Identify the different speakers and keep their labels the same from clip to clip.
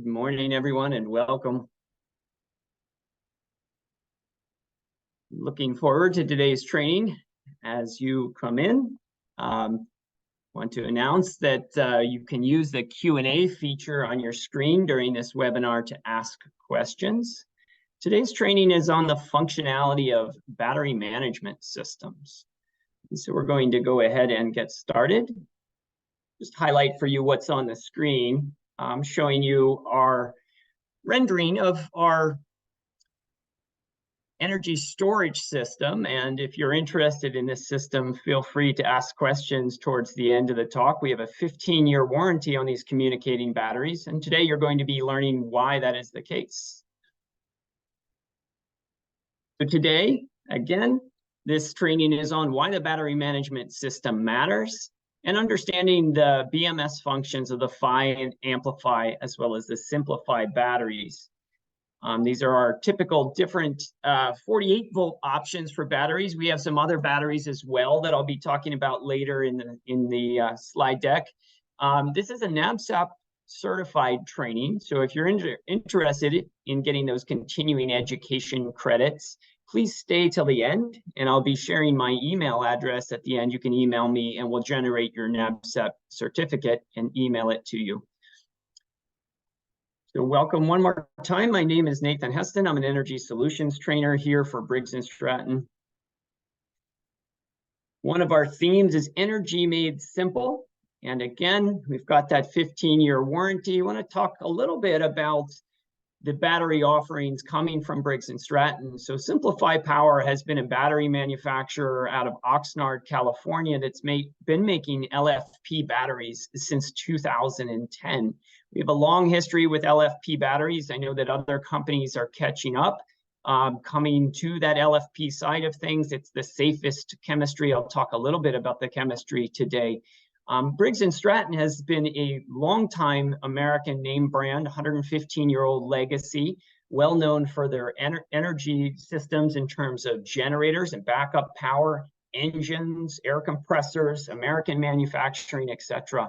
Speaker 1: Good morning, everyone, and welcome. Looking forward to today's training. As you come in, want to announce that you can use the Q&A feature on your screen during this webinar to ask questions. Today's training is on the functionality of battery management systems. And so we're going to go ahead and get started. Just highlight for you what's on the screen. I'm showing you our rendering of our energy storage system. And if you're interested in this system, feel free to ask questions towards the end of the talk. We have a 15-year warranty on these communicating batteries. And today you're going to be learning why that is the case. So today, again, this training is on why the battery management system matters and understanding the BMS functions of the PHI and AmpliPHI, as well as the simplified batteries. These are our typical different 48-volt options for batteries. We have some other batteries as well that I'll be talking about later in the slide deck. This is a NABCEP certified training. So if you're interested in getting those continuing education credits, please stay till the end, and I'll be sharing my email address at the end. You can email me and we'll generate your NABCEP certificate and email it to you. So welcome one more time. My name is Nathan Heston. I'm an energy solutions trainer here for Briggs Stratton. One of our themes is energy made simple. And again, we've got that 15-year warranty. I want to talk a little bit about the battery offerings coming from Briggs Stratton. So AmpliPHI Power has been a battery manufacturer out of Oxnard, California, that's been making LFP batteries since 2010. We have a long history with LFP batteries. I know that other companies are catching up, coming to that LFP side of things. It's the safest chemistry. I'll talk a little bit about the chemistry today. Briggs Stratton has been a long-time American name brand, 115-year-old legacy, well known for their energy systems in terms of generators and backup power, engines, air compressors, American manufacturing, etc.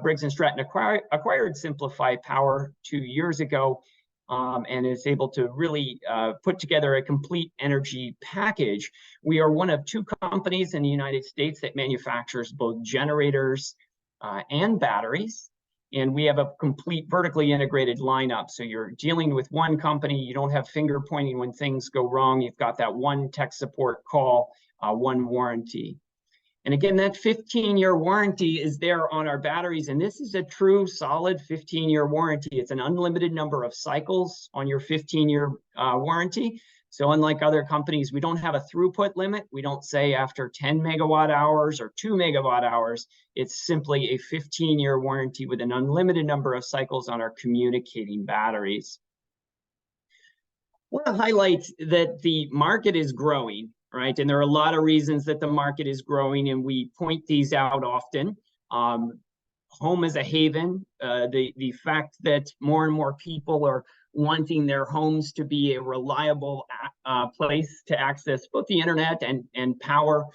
Speaker 1: Briggs Stratton acquired AmpliPHI Power 2 years ago and is able to really put together a complete energy package. We are one of 2 companies in the United States that manufactures both generators and batteries. And we have a complete vertically integrated lineup. So you're dealing with one company. You don't have finger pointing when things go wrong. You've got that one tech support call, one warranty. And again, that 15-year warranty is there on our batteries. And this is a true solid 15-year warranty. It's an unlimited number of cycles on your 15-year warranty. So unlike other companies, we don't have a throughput limit. We don't say after 10 megawatt hours or 2 megawatt hours. It's simply a 15-year warranty with an unlimited number of cycles on our communicating batteries. I want to highlight that the market is growing. Right, and there are a lot of reasons that the market is growing, and we point these out often. Home as a haven, the fact that more and more people are wanting their homes to be a reliable place to access both the internet and power,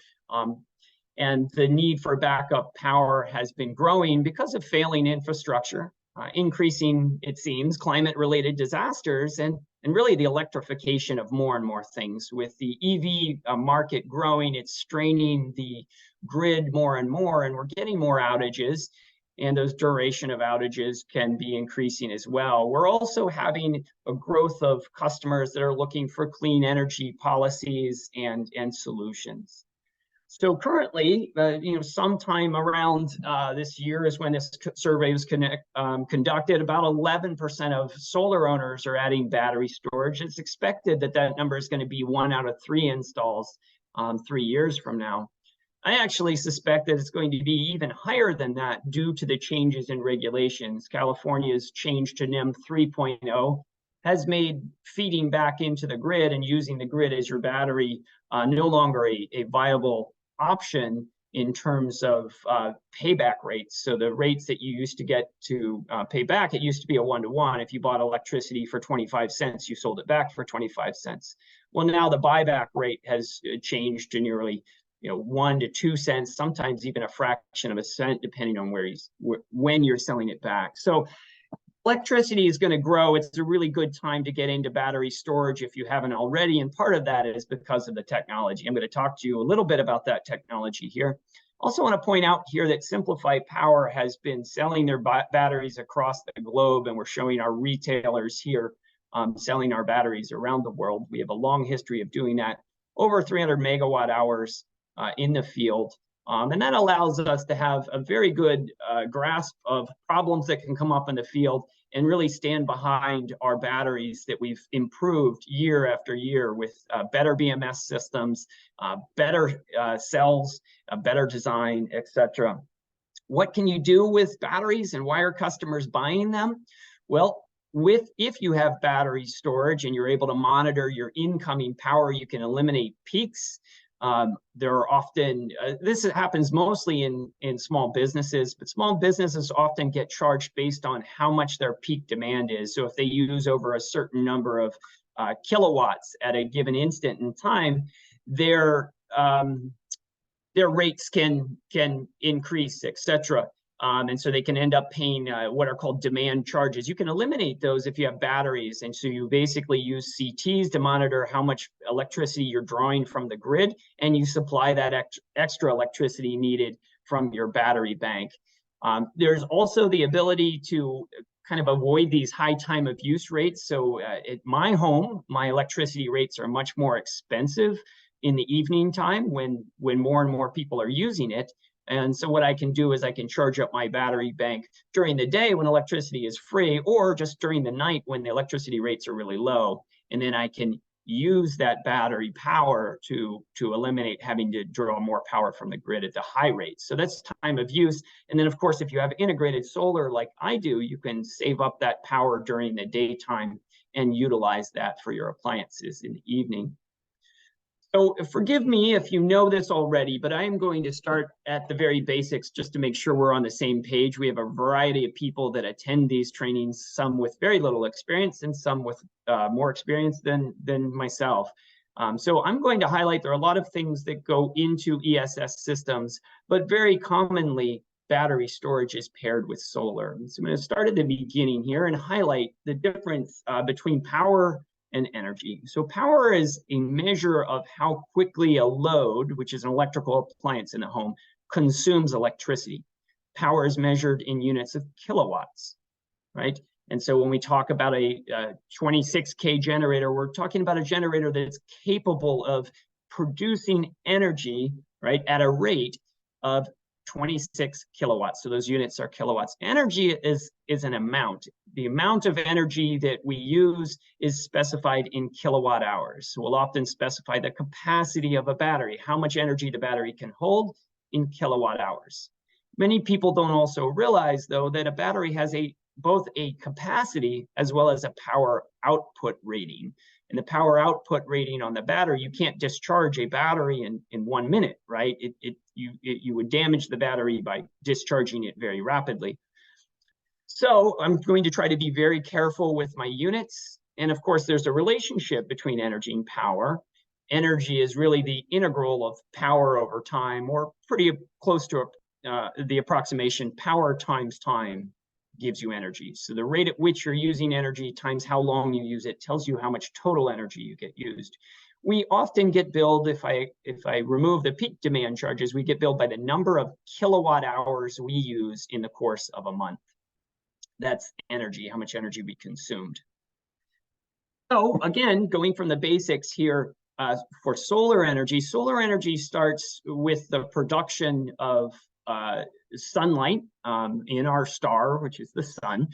Speaker 1: and the need for backup power has been growing because of failing infrastructure, increasing, it seems, climate-related disasters, and really the electrification of more and more things. With the EV market growing, it's straining the grid more and more, and we're getting more outages, and those duration of outages can be increasing as well. We're also having a growth of customers that are looking for clean energy policies and solutions. So currently, sometime around this year is when this survey was conducted. About 11% of solar owners are adding battery storage. It's expected that that number is going to be 1 out of 3 installs 3 years from now. I actually suspect that it's going to be even higher than that due to the changes in regulations. California's change to NEM 3.0 has made feeding back into the grid and using the grid as your battery no longer a viable option in terms of payback rates. So the rates that you used to get to pay back, it used to be a 1-to-1. If you bought electricity for 25 cents, you sold it back for 25 cents. Well, now the buyback rate has changed to nearly 1 to 2 cents, sometimes even a fraction of a cent, depending on when you're selling it back. So Electricity is going to grow. It's a really good time to get into battery storage if you haven't already, and part of that is because of the technology. I'm going to talk to you a little bit about that technology here. Also want to point out here that AmpliPHI Power has been selling their batteries across the globe, and we're showing our retailers here selling our batteries around the world. We have a long history of doing that, over 300 megawatt hours in the field. And that allows us to have a very good grasp of problems that can come up in the field and really stand behind our batteries that we've improved year after year with better BMS systems, better cells, better design, etc. What can you do with batteries and why are customers buying them? Well, if you have battery storage and you're able to monitor your incoming power, you can eliminate peaks. There are often, this happens mostly in small businesses, but small businesses often get charged based on how much their peak demand is. So if they use over a certain number of kilowatts at a given instant in time, their rates can increase, etc. And so they can end up paying what are called demand charges. You can eliminate those if you have batteries. And so you basically use CTs to monitor how much electricity you're drawing from the grid, and you supply that extra electricity needed from your battery bank. There's also the ability to kind of avoid these high time of use rates. So at my home, my electricity rates are much more expensive in the evening time when more and more people are using it. And so what I can do is I can charge up my battery bank during the day when electricity is free, or just during the night when the electricity rates are really low. And then I can use that battery power to eliminate having to draw more power from the grid at the high rates. So that's time of use. And then, of course, if you have integrated solar like I do, you can save up that power during the daytime and utilize that for your appliances in the evening. So forgive me if you know this already, but I am going to start at the very basics just to make sure we're on the same page. We have a variety of people that attend these trainings, some with very little experience and some with more experience than myself. So I'm going to highlight there are a lot of things that go into ESS systems, but very commonly battery storage is paired with solar. So I'm going to start at the beginning here and highlight the difference between power and energy. So power is a measure of how quickly a load, which is an electrical appliance in a home, consumes electricity. Power is measured in units of kilowatts, right? And so when we talk about a 26K generator, we're talking about a generator that's capable of producing energy, right, at a rate of 26 kilowatts. So those units are kilowatts. Energy is an amount. The amount of energy that we use is specified in kilowatt hours. So we'll often specify the capacity of a battery, how much energy the battery can hold in kilowatt hours. Many people don't also realize, though, that a battery has both a capacity as well as a power output rating. And the power output rating on the battery, you can't discharge a battery in 1 minute, right? You would damage the battery by discharging it very rapidly. So I'm going to try to be very careful with my units. And of course, there's a relationship between energy and power. Energy is really the integral of power over time, or pretty close to the approximation. Power times time gives you energy. So the rate at which you're using energy times how long you use it tells you how much total energy you get used. We often get billed, if I remove the peak demand charges, we get billed by the number of kilowatt hours we use in the course of a month. That's energy, how much energy we consumed. So again, going from the basics here, for solar energy starts with the production of sunlight in our star, which is the sun.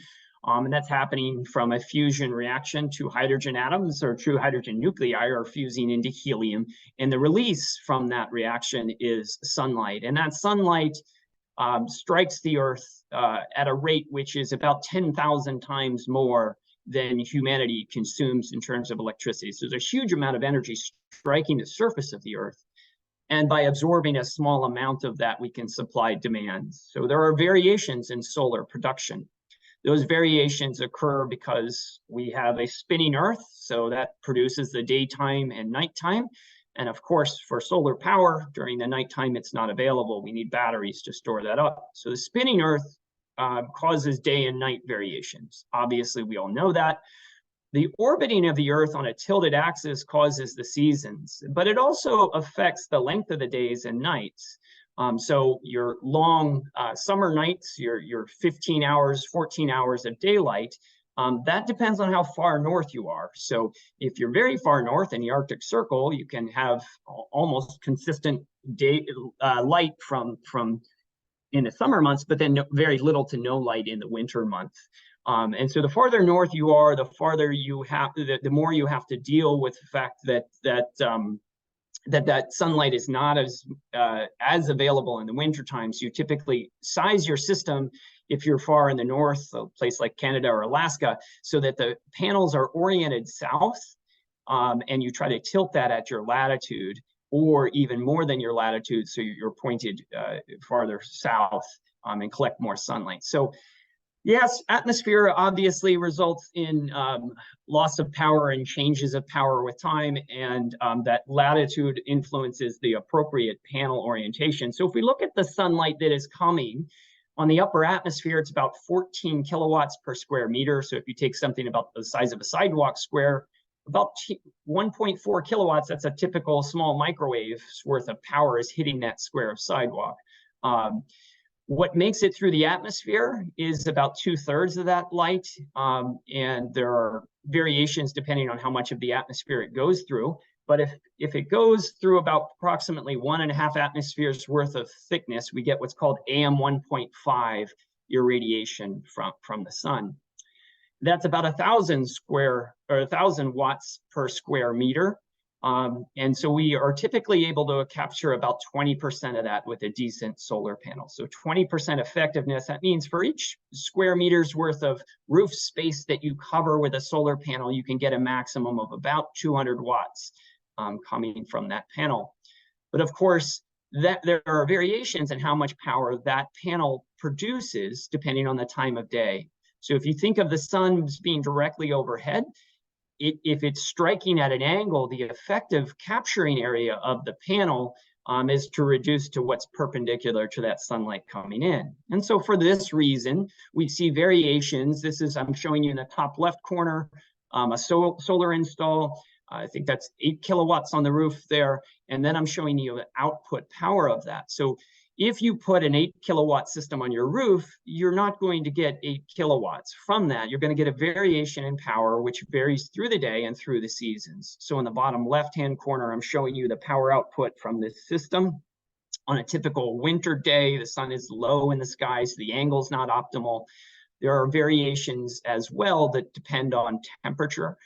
Speaker 1: And that's happening from a fusion reaction. Two hydrogen atoms or two hydrogen nuclei are fusing into helium. And the release from that reaction is sunlight. And that sunlight strikes the Earth at a rate which is about 10,000 times more than humanity consumes in terms of electricity. So there's a huge amount of energy striking the surface of the Earth. And by absorbing a small amount of that, we can supply demand. So there are variations in solar production. Those variations occur because we have a spinning Earth, so that produces the daytime and nighttime. And of course, for solar power, during the nighttime, it's not available. We need batteries to store that up. So the spinning Earth causes day and night variations. Obviously, we all know that. The orbiting of the Earth on a tilted axis causes the seasons, but it also affects the length of the days and nights. So your long summer nights, your 15 hours, 14 hours of daylight, that depends on how far north you are. So if you're very far north in the Arctic Circle, you can have almost consistent day light from in the summer months, but then very little to no light in the winter months. And so the farther north you are, the farther you have, the more you have to deal with the fact that sunlight is not as available in the winter time. So you typically size your system if you're far in the north, a place like Canada or Alaska, so that the panels are oriented south, and you try to tilt that at your latitude, or even more than your latitude, so you're pointed farther south, and collect more sunlight. So yes, atmosphere obviously results in loss of power and changes of power with time, and that latitude influences the appropriate panel orientation. So if we look at the sunlight that is coming, on the upper atmosphere, it's about 14 kilowatts per square meter. So if you take something about the size of a sidewalk square, about 1.4 kilowatts, that's a typical small microwave's worth of power is hitting that square of sidewalk. What makes it through the atmosphere is about 2/3 of that light, and there are variations depending on how much of the atmosphere it goes through. But if it goes through about approximately 1.5 atmospheres worth of thickness, we get what's called AM 1.5 irradiation from the sun. That's about 1,000 watts per square meter. And so we are typically able to capture about 20% of that with a decent solar panel. So 20% effectiveness, that means for each square meter's worth of roof space that you cover with a solar panel, you can get a maximum of about 200 watts coming from that panel. But of course, there are variations in how much power that panel produces depending on the time of day. So if you think of the sun being directly overhead, if it's striking at an angle, the effective capturing area of the panel is to reduce to what's perpendicular to that sunlight coming in. And so for this reason, we see variations. I'm showing you in the top left corner, a solar install. I think that's 8 kilowatts on the roof there. And then I'm showing you the output power of that. So if you put an 8 kilowatt system on your roof, you're not going to get 8 kilowatts from that. You're going to get a variation in power, which varies through the day and through the seasons. So in the bottom left-hand corner, I'm showing you the power output from this system. On a typical winter day, the sun is low in the sky, so the angle's not optimal. There are variations as well that depend on temperature.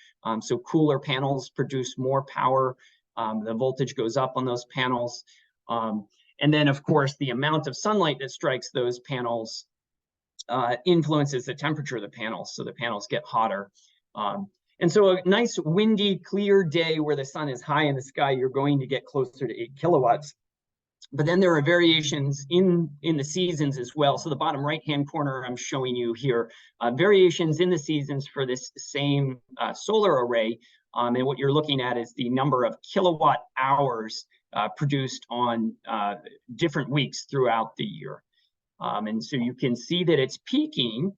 Speaker 1: So cooler panels produce more power. The voltage goes up on those panels. And then, of course, the amount of sunlight that strikes those panels influences the temperature of the panels, so the panels get hotter. And so a nice windy, clear day where the sun is high in the sky, you're going to get closer to 8 kilowatts. But then there are variations in the seasons as well. So the bottom right-hand corner, I'm showing you here, variations in the seasons for this same solar array. And what you're looking at is the number of kilowatt hours produced on different weeks throughout the year. And so you can see that it's peaking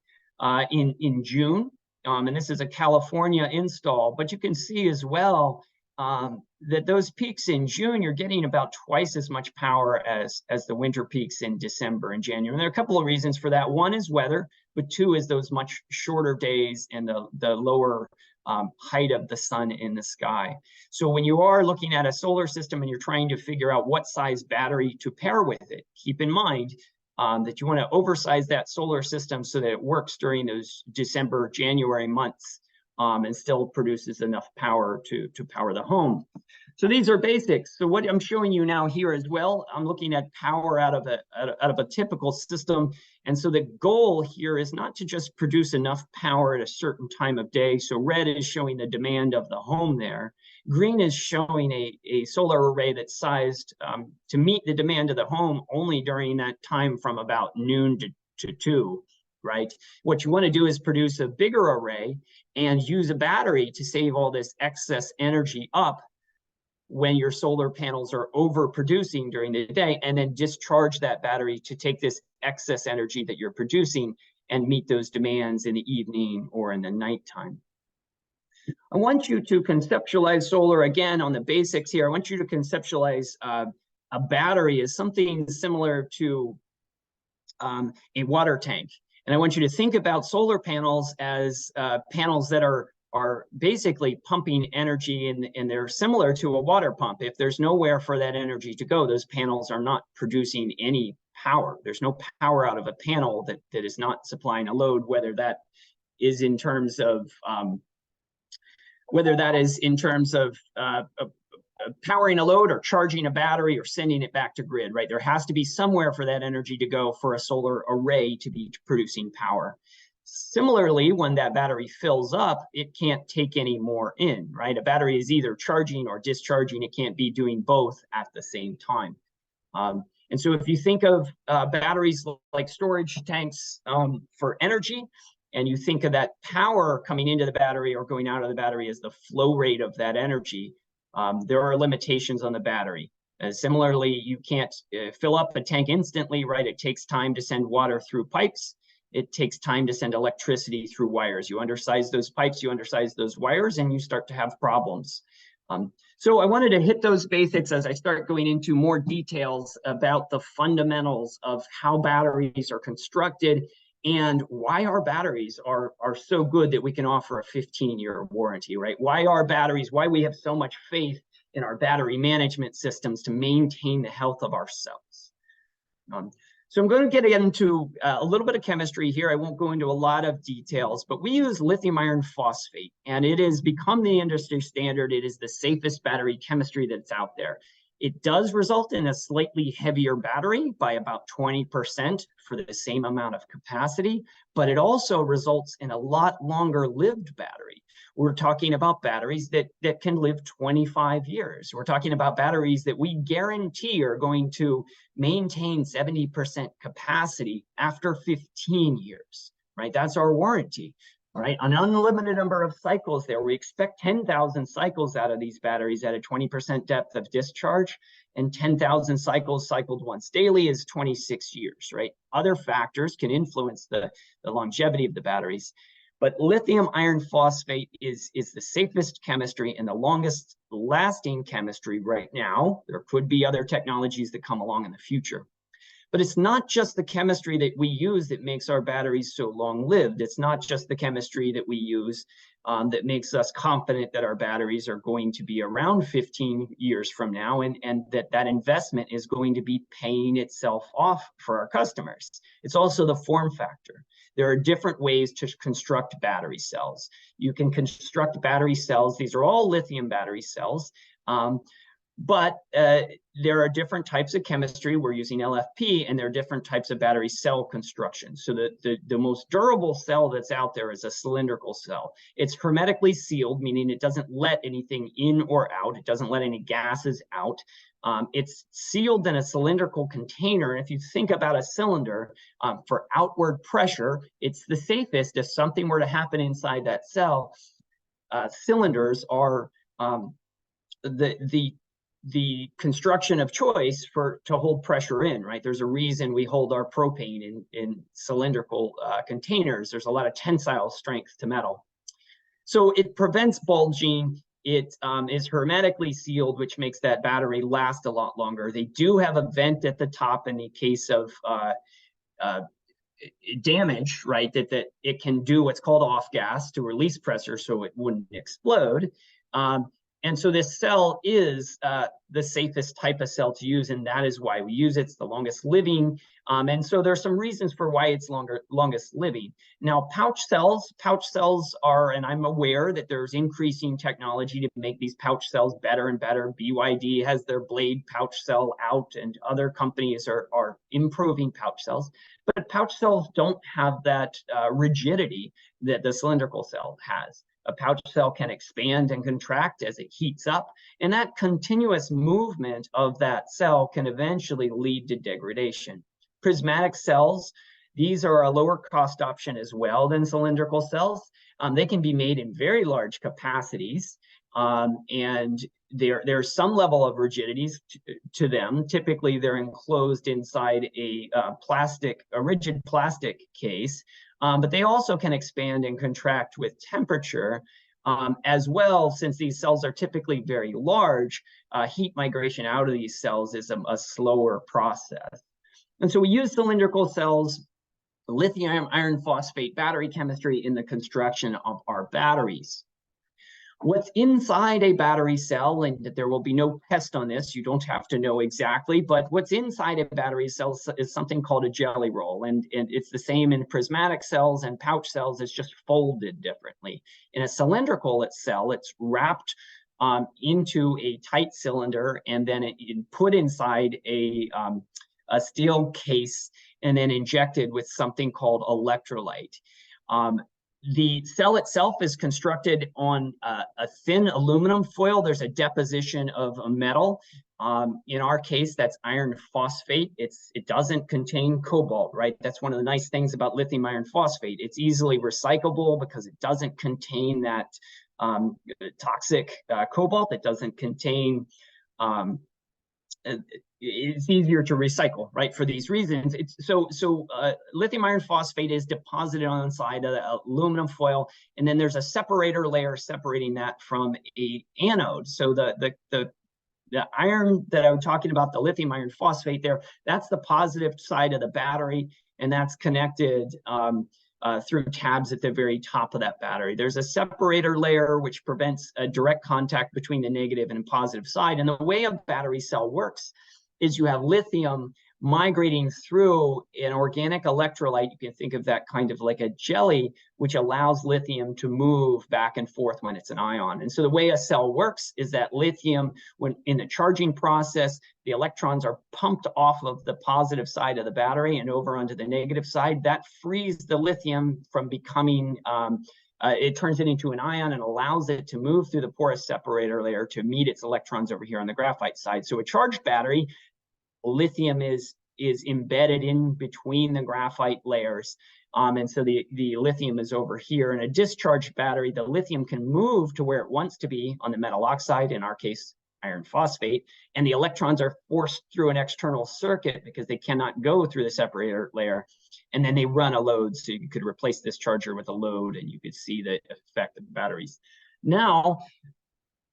Speaker 1: in June. And this is a California install, but you can see as well that those peaks in June, you're getting about twice as much power as the winter peaks in December and January. And there are a couple of reasons for that. One is weather, but two is those much shorter days and the lower height of the sun in the sky. So when you are looking at a solar system and you're trying to figure out what size battery to pair with it, keep in mind that you want to oversize that solar system so that it works during those December, January months and still produces enough power to power the home. So these are basics. So what I'm showing you now here as well, I'm looking at power out of a typical system. And so the goal here is not to just produce enough power at a certain time of day. So red is showing the demand of the home there. Green is showing a solar array that's sized to meet the demand of the home only during that time from about noon to 2, right? What you want to do is produce a bigger array and use a battery to save all this excess energy up when your solar panels are overproducing during the day, and then discharge that battery to take this excess energy that you're producing and meet those demands in the evening or in the nighttime. I want you to conceptualize solar again on the basics here. I want you to conceptualize a battery as something similar to a water tank. And I want you to think about solar panels as panels that are basically pumping energy, and they're similar to a water pump. If there's nowhere for that energy to go, those panels are not producing any power. There's no power out of a panel that is not supplying a load, whether that is in terms of powering a load or charging a battery or sending it back to grid, right? There has to be somewhere for that energy to go for a solar array to be producing power. Similarly, when that battery fills up, it can't take any more in, right? A battery is either charging or discharging. It can't be doing both at the same time. And so if you think of batteries like storage tanks for energy, and you think of that power coming into the battery or going out of the battery as the flow rate of that energy, there are limitations on the battery. Similarly, you can't fill up a tank instantly, right? It takes time to send water through pipes. It takes time to send electricity through wires. You undersize those pipes, you undersize those wires, and you start to have problems. So I wanted to hit those basics as I start going into more details about the fundamentals of how batteries are constructed and why our batteries are so good that we can offer a 15-year warranty, right? Why we have so much faith in our battery management systems to maintain the health of our cells. So I'm going to get into a little bit of chemistry here. I won't go into a lot of details, but we use lithium iron phosphate, and it has become the industry standard. It is the safest battery chemistry that's out there. It does result in a slightly heavier battery by about 20% for the same amount of capacity, but it also results in a lot longer lived battery. We're talking about batteries that can live 25 years. We're talking about batteries that we guarantee are going to maintain 70% capacity after 15 years, right? That's our warranty, right? An unlimited number of cycles there. We expect 10,000 cycles out of these batteries at a 20% depth of discharge, and 10,000 cycles cycled once daily is 26 years, right? Other factors can influence the longevity of the batteries. But lithium iron phosphate is the safest chemistry and the longest lasting chemistry right now. There could be other technologies that come along in the future. But it's not just the chemistry that we use that makes our batteries so long-lived. It's not just the chemistry that we use that makes us confident that our batteries are going to be around 15 years from now, and that investment is going to be paying itself off for our customers. It's also the form factor. There are different ways to construct battery cells. You can construct battery cells. These are all lithium battery cells. But there are different types of chemistry. We're using LFP, and there are different types of battery cell construction. So the most durable cell that's out there is a cylindrical cell. It's hermetically sealed, meaning it doesn't let anything in or out. It doesn't let any gases out. It's sealed in a cylindrical container. And if you think about a cylinder for outward pressure, it's the safest if something were to happen inside that cell. Cylinders are the construction of choice to hold pressure in, right? There's a reason we hold our propane in cylindrical containers. There's a lot of tensile strength to metal. So it prevents bulging. It is hermetically sealed, which makes that battery last a lot longer. They do have a vent at the top in the case of damage, right? That it can do what's called off gas to release pressure so it wouldn't explode. And so this cell is the safest type of cell to use, and that is why we use it. It's the longest living. And so there's some reasons for why it's longest living. Now, pouch cells are, and I'm aware that there's increasing technology to make these pouch cells better and better. BYD has their blade pouch cell out, and other companies are improving pouch cells. But pouch cells don't have that rigidity that the cylindrical cell has. A pouch cell can expand and contract as it heats up, and that continuous movement of that cell can eventually lead to degradation. Prismatic cells, these are a lower cost option as well than cylindrical cells. They can be made in very large capacities, and there's some level of rigidity to them. Typically, they're enclosed inside a rigid plastic case, but they also can expand and contract with temperature as well. Since these cells are typically very large, heat migration out of these cells is a slower process. And so we use cylindrical cells, lithium iron phosphate battery chemistry in the construction of our batteries. What's inside a battery cell, and there will be no test on this, you don't have to know exactly, but what's inside a battery cell is something called a jelly roll. And it's the same in prismatic cells and pouch cells, it's just folded differently. In a cylindrical cell, it's wrapped into a tight cylinder and then put inside a steel case and then injected with something called electrolyte. The cell itself is constructed on a thin aluminum foil. There's a deposition of a metal. In our case, that's iron phosphate. It doesn't contain cobalt, right? That's one of the nice things about lithium iron phosphate. It's easily recyclable because it doesn't contain that toxic cobalt. It doesn't contain it's easier to recycle, right? For these reasons, lithium iron phosphate is deposited on the side of the aluminum foil, and then there's a separator layer separating that from a anode. So the iron that I'm talking about, the lithium iron phosphate there, that's the positive side of the battery, and that's connected through tabs at the very top of that battery. There's a separator layer which prevents a direct contact between the negative and positive side. And the way a battery cell works is you have lithium migrating through an organic electrolyte. You can think of that kind of like a jelly, which allows lithium to move back and forth when it's an ion. And so the way a cell works is that lithium, when in the charging process, the electrons are pumped off of the positive side of the battery and over onto the negative side. That frees the lithium from becoming, it turns it into an ion and allows it to move through the porous separator layer to meet its electrons over here on the graphite side. So a charged battery, lithium is embedded in between the graphite layers. And so the lithium is over here. In a discharged battery, the lithium can move to where it wants to be on the metal oxide, in our case, iron phosphate, and the electrons are forced through an external circuit because they cannot go through the separator layer. And then they run a load. So you could replace this charger with a load and you could see the effect of the batteries. Now,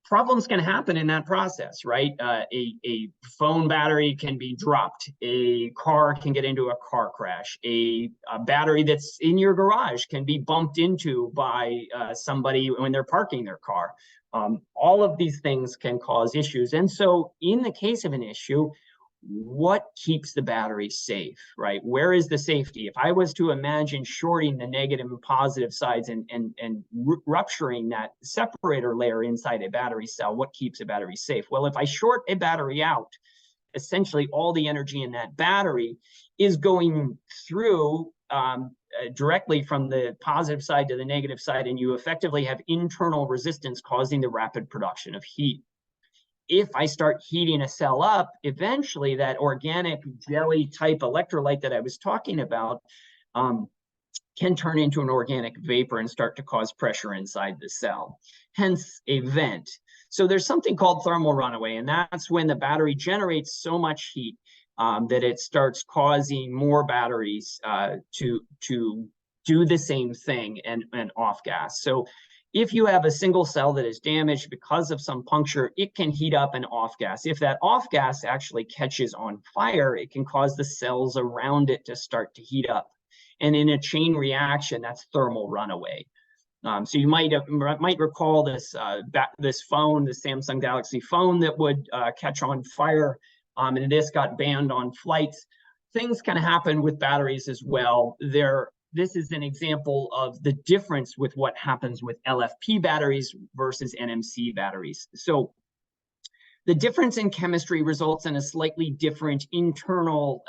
Speaker 1: problems can happen in that process, right? A phone battery can be dropped. A car can get into a car crash. A battery that's in your garage can be bumped into by somebody when they're parking their car. All of these things can cause issues. And so in the case of an issue, what keeps the battery safe, right? Where is the safety? If I was to imagine shorting the negative and positive sides and rupturing that separator layer inside a battery cell, what keeps a battery safe? Well, if I short a battery out, essentially all the energy in that battery is going through directly from the positive side to the negative side, and you effectively have internal resistance causing the rapid production of heat. If I start heating a cell up, eventually that organic jelly type electrolyte that I was talking about can turn into an organic vapor and start to cause pressure inside the cell, hence a vent. So there's something called thermal runaway, and that's when the battery generates so much heat that it starts causing more batteries to do the same thing and off gas. So if you have a single cell that is damaged because of some puncture, it can heat up and off gas. If that off gas actually catches on fire, it can cause the cells around it to start to heat up. And in a chain reaction, that's thermal runaway. So you might recall this this phone, the Samsung Galaxy phone that would catch on fire, and this got banned on flights. Things can happen with batteries as well. This is an example of the difference with what happens with LFP batteries versus NMC batteries. So the difference in chemistry results in a slightly different internal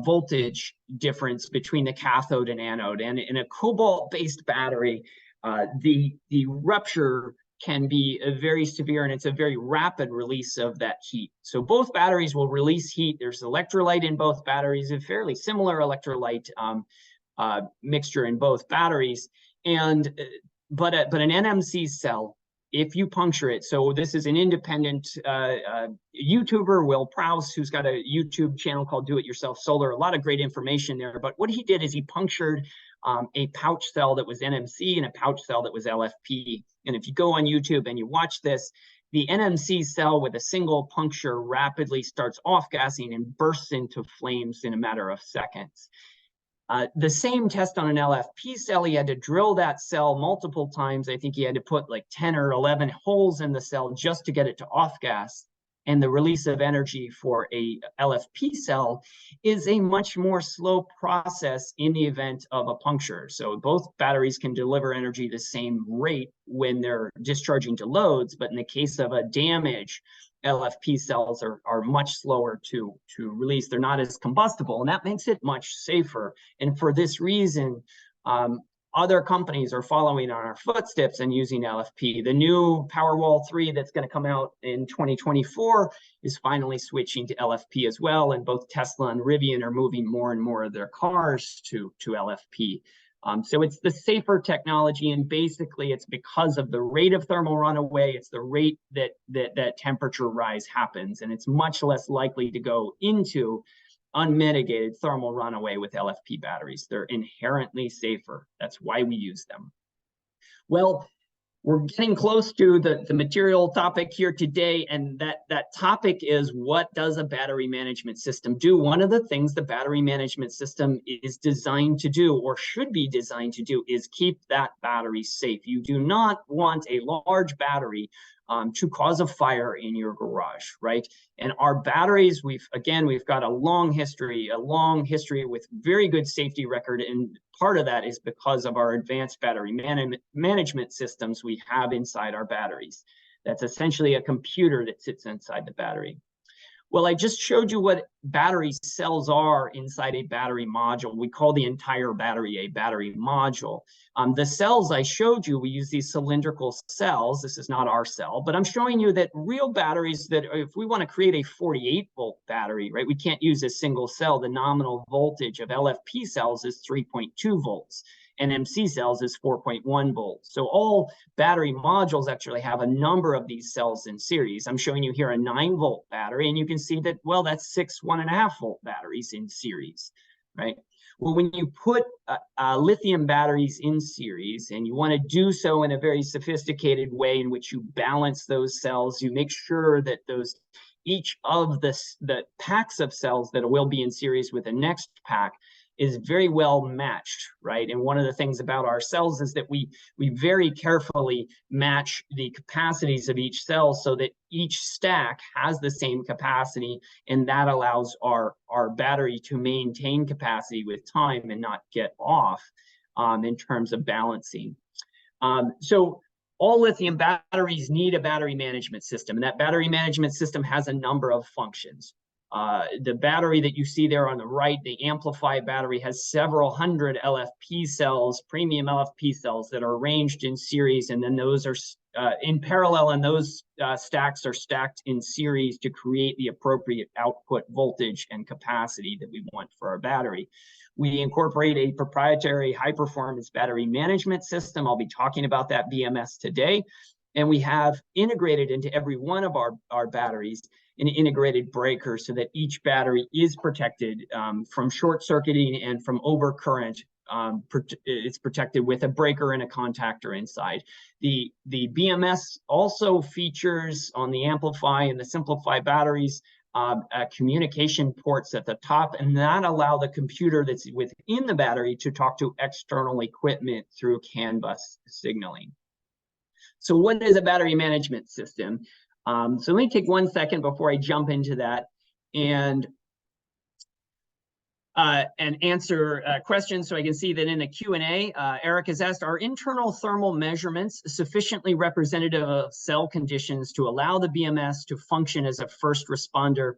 Speaker 1: voltage difference between the cathode and anode. And in a cobalt-based battery, the rupture can be very severe, and it's a very rapid release of that heat. So both batteries will release heat. There's electrolyte in both batteries, a fairly similar electrolyte mixture in both batteries, but an NMC cell if you puncture it. So this is an independent YouTuber, Will Prowse, who's got a YouTube channel called Do It Yourself Solar. A lot of great information there. But what he did is he punctured a pouch cell that was NMC and a pouch cell that was LFP. And if you go on YouTube and you watch this, the NMC cell with a single puncture rapidly starts off-gassing and bursts into flames in a matter of seconds. The same test on an LFP cell, he had to drill that cell multiple times. I think he had to put like 10 or 11 holes in the cell just to get it to off-gas. And the release of energy for a LFP cell is a much more slow process in the event of a puncture. So both batteries can deliver energy the same rate when they're discharging to loads, but in the case of a damage, LFP cells are much slower to release. They're not as combustible, and that makes it much safer. And for this reason, other companies are following on our footsteps and using LFP. The new Powerwall 3 that's going to come out in 2024 is finally switching to LFP as well, and both Tesla and Rivian are moving more and more of their cars to LFP. So it's the safer technology, and basically it's because of the rate of thermal runaway, it's the rate that temperature rise happens, and it's much less likely to go into unmitigated thermal runaway with LFP batteries. They're inherently safer. That's why we use them. Well, we're getting close to the material topic here today, and that topic is, what does a battery management system do? One of the things the battery management system is designed to do, or should be designed to do, is keep that battery safe. You do not want a large battery to cause a fire in your garage, right? And our batteries, we've got a long history with very good safety record, and part of that is because of our advanced battery management systems we have inside our batteries. That's essentially a computer that sits inside the battery. Well, I just showed you what battery cells are inside a battery module. We call the entire battery a battery module. The cells I showed you, we use these cylindrical cells. This is not our cell, but I'm showing you that real batteries, that if we want to create a 48-volt battery, right, we can't use a single cell. The nominal voltage of LFP cells is 3.2 volts. NMC cells is 4.1 volts. So all battery modules actually have a number of these cells in series. I'm showing you here a 9-volt battery, and you can see that, well, that's 6 1.5-volt batteries in series, right? Well, when you put lithium batteries in series, and you want to do so in a very sophisticated way in which you balance those cells, you make sure that each of the packs of cells that will be in series with the next pack is very well matched, right? And one of the things about our cells is that we very carefully match the capacities of each cell so that each stack has the same capacity, and that allows our battery to maintain capacity with time and not get off in terms of balancing. So all lithium batteries need a battery management system, and that battery management system has a number of functions. The battery that you see there on the right, the AmpliPHI battery, has several hundred LFP cells, premium LFP cells, that are arranged in series, and then those are in parallel, and those stacks are stacked in series to create the appropriate output voltage and capacity that we want for our battery. We incorporate a proprietary high-performance battery management system. I'll be talking about that BMS today. And we have integrated into every one of our batteries an integrated breaker so that each battery is protected from short circuiting and from overcurrent. It's protected with a breaker and a contactor inside. The BMS also features on the AmpliPHI and the SimpliPHI batteries communication ports at the top, and that allow the computer that's within the battery to talk to external equipment through CAN bus signaling. So what is a battery management system? So let me take 1 second before I jump into that and answer questions. So I can see that in the Q&A, Eric has asked, are internal thermal measurements sufficiently representative of cell conditions to allow the BMS to function as a first responder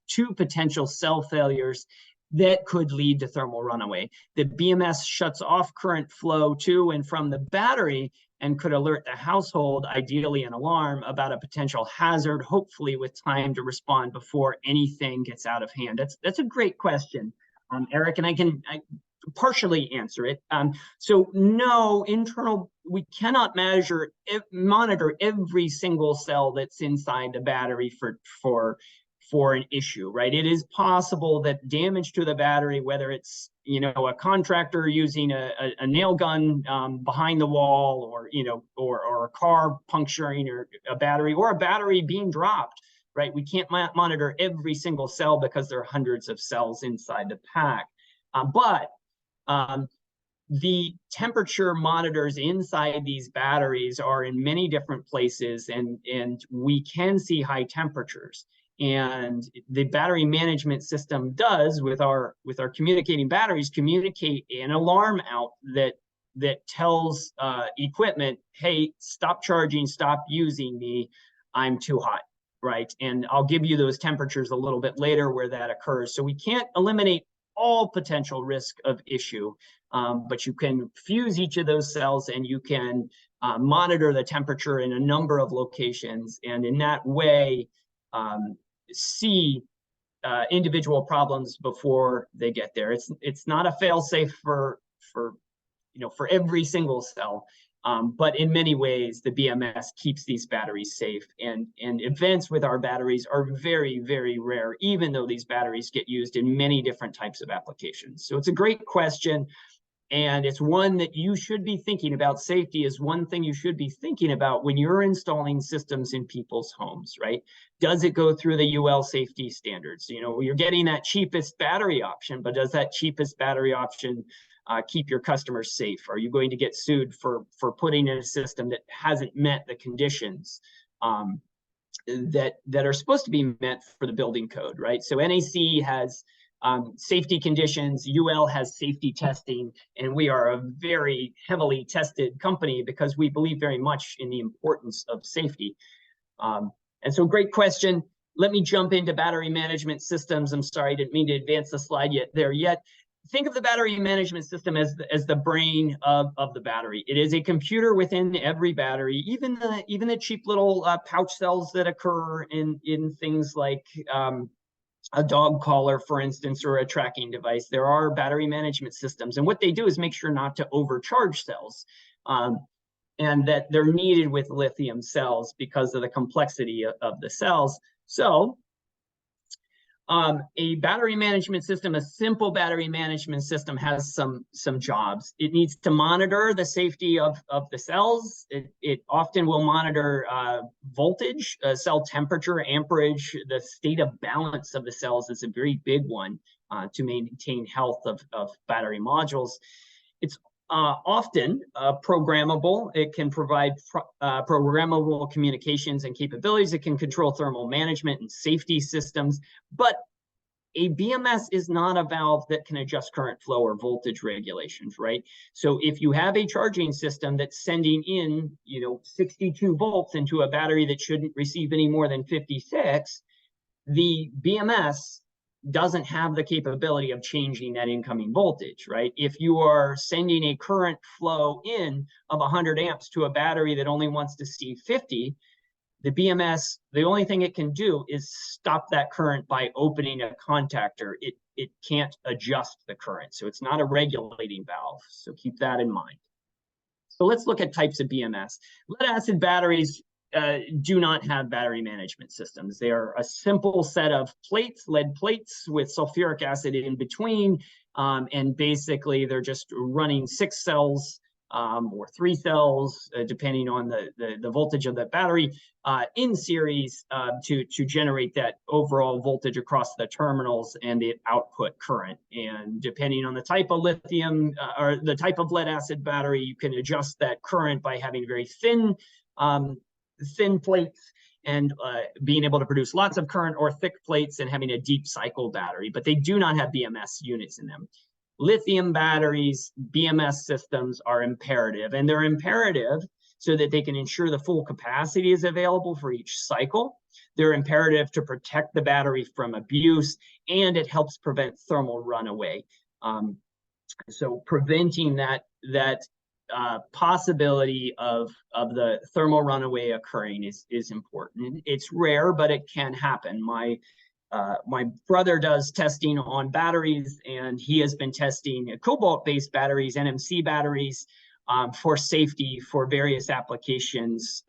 Speaker 1: to potential cell failures that could lead to thermal runaway? The BMS shuts off current flow to and from the battery and could alert the household, ideally an alarm, about a potential hazard, hopefully with time to respond before anything gets out of hand. That's a great question, Eric, and partially answer it. So no, we cannot monitor every single cell that's inside the battery for an issue, right? It is possible that damage to the battery, whether it's, you know, a contractor using a nail gun behind the wall, or, you know, or a car puncturing or a battery being dropped, right? We can't monitor every single cell because there are hundreds of cells inside the pack. But the temperature monitors inside these batteries are in many different places, and we can see high temperatures. And the battery management system does, with our communicating batteries, communicate an alarm out that tells equipment, hey, stop charging, stop using me, I'm too hot, right? And I'll give you those temperatures a little bit later where that occurs. So we can't eliminate all potential risk of issue, but you can fuse each of those cells, and you can monitor the temperature in a number of locations, and in that way see individual problems before they get there. It's not a fail-safe for every single cell, but in many ways the BMS keeps these batteries safe, and events with our batteries are very, very rare, even though these batteries get used in many different types of applications. So it's a great question, and it's one that you should be thinking about. Safety is one thing you should be thinking about when you're installing systems in people's homes, right? Does it go through the UL safety standards? You know, you're getting that cheapest battery option, but does that cheapest battery option keep your customers safe? Are you going to get sued for putting in a system that hasn't met the conditions that are supposed to be met for the building code, right? So NAC has safety conditions, UL has safety testing, and we are a very heavily tested company because we believe very much in the importance of safety. And so great question. Let me jump into battery management systems. I'm sorry, I didn't mean to advance the slide yet. Think of the battery management system as the brain of the battery. It is a computer within every battery, even the cheap little pouch cells that occur in things like a dog collar, for instance, or a tracking device. There are battery management systems, and what they do is make sure not to overcharge cells, and that they're needed with lithium cells because of the complexity of the cells. So a battery management system, a simple battery management system, has some jobs. It needs to monitor the safety of the cells. It often will monitor voltage, cell temperature, amperage. The state of balance of the cells is a very big one to maintain health of battery modules. It's often programmable. It can provide programmable communications and capabilities. It can control thermal management and safety systems. But a BMS is not a valve that can adjust current flow or voltage regulations, right? So if you have a charging system that's sending in, 62 volts into a battery that shouldn't receive any more than 56, the BMS doesn't have the capability of changing that incoming voltage, right? If you are sending a current flow in of 100 amps to a battery that only wants to see 50, the BMS, the only thing it can do is stop that current by opening a contactor. It can't adjust the current, so it's not a regulating valve. So keep that in mind. So let's look at types of BMS. Lead acid batteries do not have battery management systems. They are a simple set of plates, lead plates with sulfuric acid in between, and basically they're just running 6 cells or 3 cells, depending on the voltage of the battery, in series to generate that overall voltage across the terminals and the output current. And depending on the type of lithium or the type of lead acid battery, you can adjust that current by having very thin plates and being able to produce lots of current, or thick plates and having a deep cycle battery, but they do not have BMS units in them. Lithium batteries, BMS systems are imperative, and they're imperative so that they can ensure the full capacity is available for each cycle. They're imperative to protect the battery from abuse, and it helps prevent thermal runaway. So preventing that possibility of the thermal runaway occurring is important. It's rare, but it can happen. My my brother does testing on batteries, and he has been testing cobalt-based batteries, NMC batteries, for safety for various applications,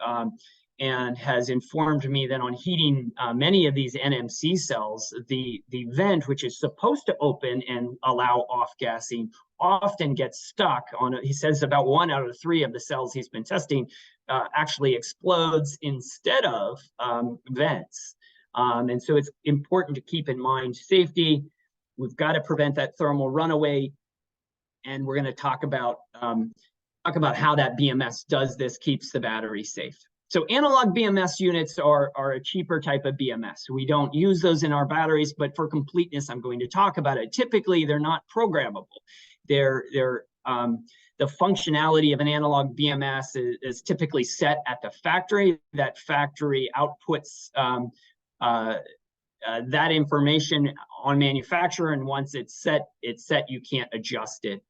Speaker 1: and has informed me that on heating many of these NMC cells, the vent, which is supposed to open and allow off-gassing, often gets stuck on he says about 1 out of 3 of the cells he's been testing actually explodes instead of vents. And so it's important to keep in mind safety. We've got to prevent that thermal runaway, and we're going to talk about how that BMS does this, keeps the battery safe. So analog BMS units are a cheaper type of BMS. We don't use those in our batteries, but for completeness, I'm going to talk about it. Typically, they're not programmable. The functionality of an analog BMS is typically set at the factory. That factory outputs that information on manufacturer, and once it's set, you can't adjust it.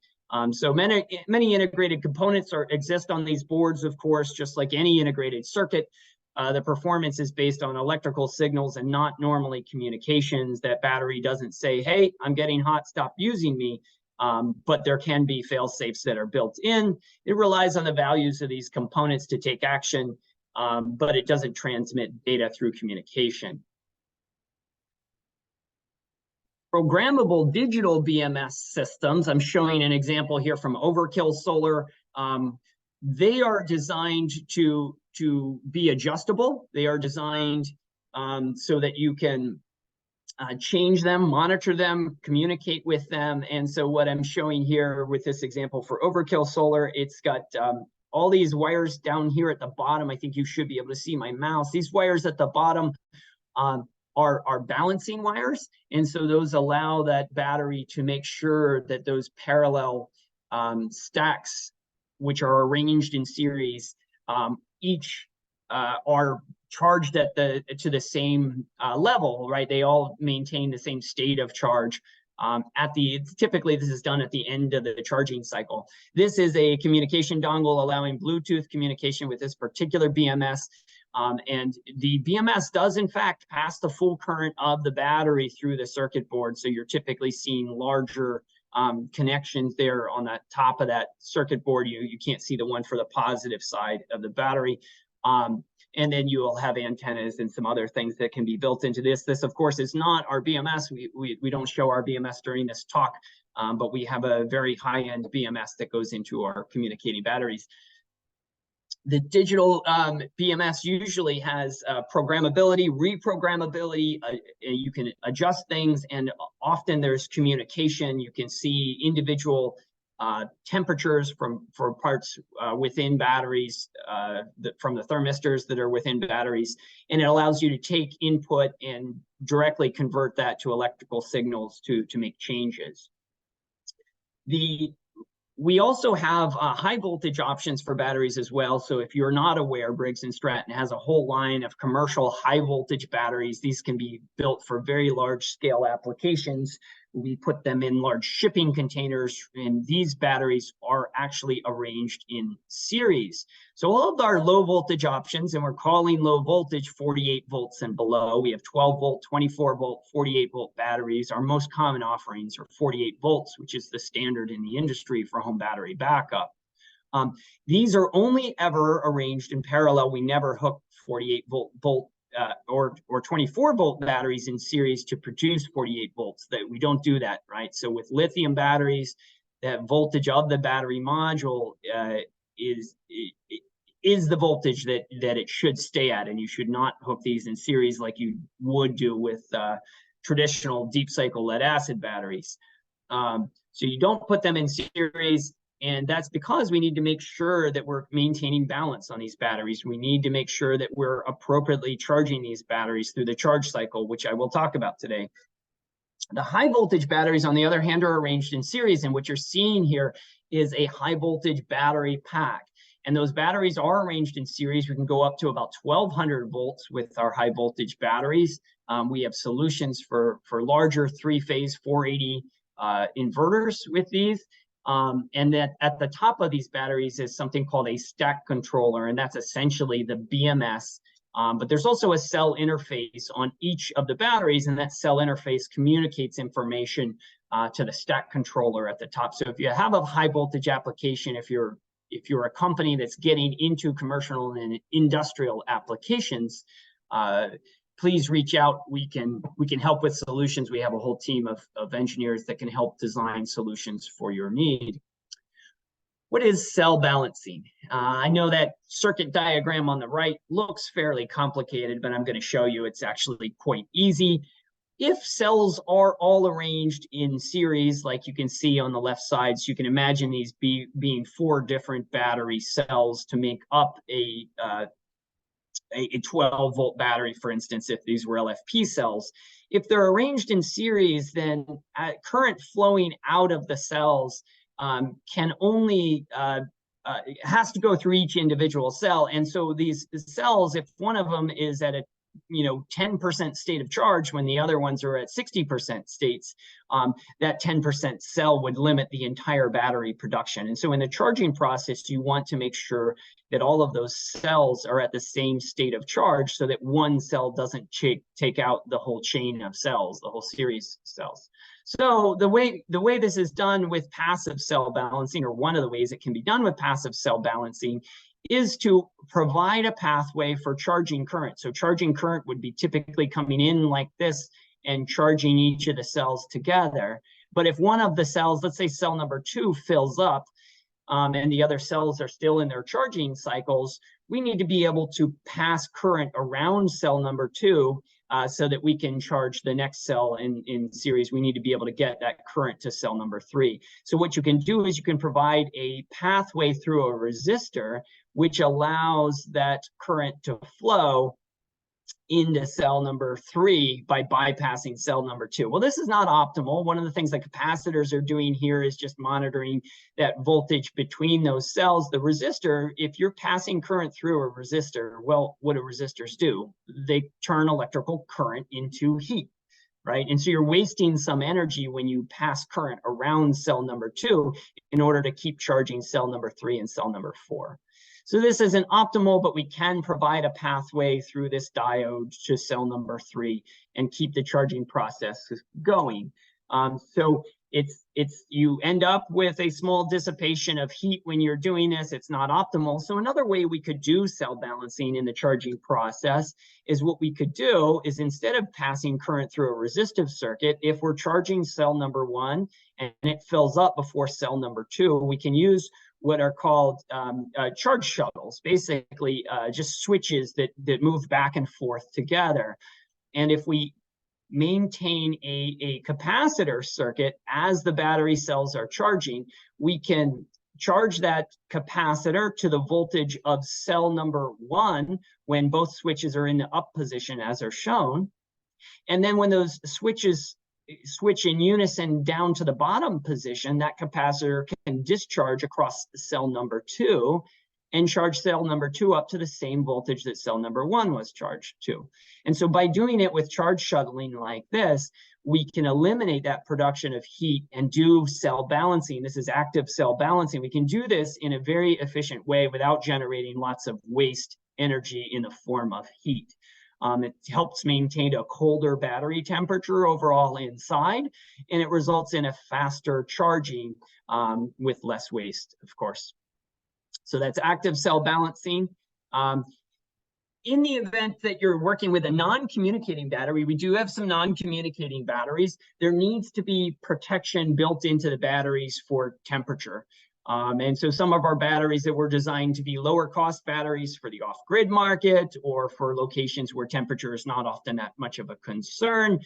Speaker 1: So many integrated components exist on these boards, of course, just like any integrated circuit. The performance is based on electrical signals and not normally communications. That battery doesn't say, hey, I'm getting hot, stop using me. But there can be fail-safes that are built in. It relies on the values of these components to take action, but it doesn't transmit data through communication. Programmable digital BMS systems, I'm showing an example here from Overkill Solar. They are designed to be adjustable. They are designed so that you can change them, monitor them, communicate with them. And so what I'm showing here with this example for Overkill Solar, it's got all these wires down here at the bottom. I think you should be able to see my mouse. These wires at the bottom are balancing wires, and so those allow that battery to make sure that those parallel stacks, which are arranged in series, each are charged to the same level, right? They all maintain the same state of charge. Typically this is done at the end of the charging cycle. This is a communication dongle allowing Bluetooth communication with this particular BMS. And the BMS does in fact pass the full current of the battery through the circuit board. So you're typically seeing larger connections there on the top of that circuit board. You can't see the one for the positive side of the battery. And then you will have antennas and some other things that can be built into this. This, of course, is not our BMS. We don't show our BMS during this talk, but we have a very high-end BMS that goes into our communicating batteries. The digital BMS usually has programmability, reprogrammability. You can adjust things, and often there's communication. You can see individual temperatures for parts within batteries, from the thermistors that are within batteries, and it allows you to take input and directly convert that to electrical signals to make changes. We also have high voltage options for batteries as well. So if you're not aware, Briggs Stratton has a whole line of commercial high voltage batteries. These can be built for very large scale applications. We put them in large shipping containers, and these batteries are actually arranged in series. So all of our low voltage options, and we're calling low voltage 48 volts and below. We have 12 volt, 24 volt, 48 volt batteries. Our most common offerings are 48 volts, which is the standard in the industry for home battery backup. These are only ever arranged in parallel. We never hook 48 volt or 24 volt batteries in series to produce 48 volts. That we don't do that, right? So with lithium batteries, that voltage of the battery module is the voltage that it should stay at, and you should not hook these in series like you would do with traditional deep cycle lead acid batteries. So you don't put them in series. And that's because we need to make sure that we're maintaining balance on these batteries. We need to make sure that we're appropriately charging these batteries through the charge cycle, which I will talk about today. The high voltage batteries, on the other hand, are arranged in series. And what you're seeing here is a high voltage battery pack. And those batteries are arranged in series. We can go up to about 1200 volts with our high voltage batteries. We have solutions for larger 3-phase 480 inverters with these. And that at the top of these batteries is something called a stack controller, and that's essentially the BMS But there's also a cell interface on each of the batteries, and that cell interface communicates information to the stack controller at the top. So if you have a high voltage application, if you're a company that's getting into commercial and industrial applications, please reach out. We can help with solutions. We have a whole team of engineers that can help design solutions for your need. What is cell balancing? I know that circuit diagram on the right looks fairly complicated, but I'm going to show you it's actually quite easy. If cells are all arranged in series, like you can see on the left side, so you can imagine these being 4 different battery cells to make up a 12-volt battery, for instance, if these were LFP cells. If they're arranged in series, then current flowing out of the cells can only has to go through each individual cell. And so the cells, if one of them is at a 10% state of charge when the other ones are at 60% states, that 10% cell would limit the entire battery production. And so in the charging process, you want to make sure that all of those cells are at the same state of charge so that one cell doesn't take out the whole chain of cells, the whole series of cells. So the way this is done with passive cell balancing, or one of the ways it can be done with passive cell balancing, is to provide a pathway for charging current. So charging current would be typically coming in like this and charging each of the cells together. But if one of the cells, let's say cell number 2, fills up, and the other cells are still in their charging cycles, we need to be able to pass current around cell number 2 so that we can charge the next cell in series. We need to be able to get that current to cell number 3. So what you can do is you can provide a pathway through a resistor, which allows that current to flow into cell number 3 by bypassing cell number 2. Well, this is not optimal. One of the things that capacitors are doing here is just monitoring that voltage between those cells. The resistor, if you're passing current through a resistor, well, what do resistors do? They turn electrical current into heat, right? And so you're wasting some energy when you pass current around cell number 2 in order to keep charging cell number 3 and cell number 4. So this isn't optimal, but we can provide a pathway through this diode to cell number 3 and keep the charging process going. So you end up with a small dissipation of heat when you're doing this. It's not optimal. So another way we could do cell balancing in the charging process is what we could do is, instead of passing current through a resistive circuit, if we're charging cell number 1 and it fills up before cell number 2, we can use what are called charge shuttles, basically just switches that move back and forth together. And if we maintain a capacitor circuit as the battery cells are charging, we can charge that capacitor to the voltage of cell number 1 when both switches are in the up position as are shown. And then when those switches switch in unison down to the bottom position, that capacitor can discharge across cell number 2 and charge cell number 2 up to the same voltage that cell number 1 was charged to. And so by doing it with charge shuttling like this, we can eliminate that production of heat and do cell balancing. This is active cell balancing. We can do this in a very efficient way without generating lots of waste energy in the form of heat. It helps maintain a colder battery temperature overall inside, and it results in a faster charging with less waste, of course. So that's active cell balancing. In the event that you're working with a non-communicating battery, we do have some non-communicating batteries. There needs to be protection built into the batteries for temperature. And so some of our batteries that were designed to be lower cost batteries for the off-grid market or for locations where temperature is not often that much of a concern,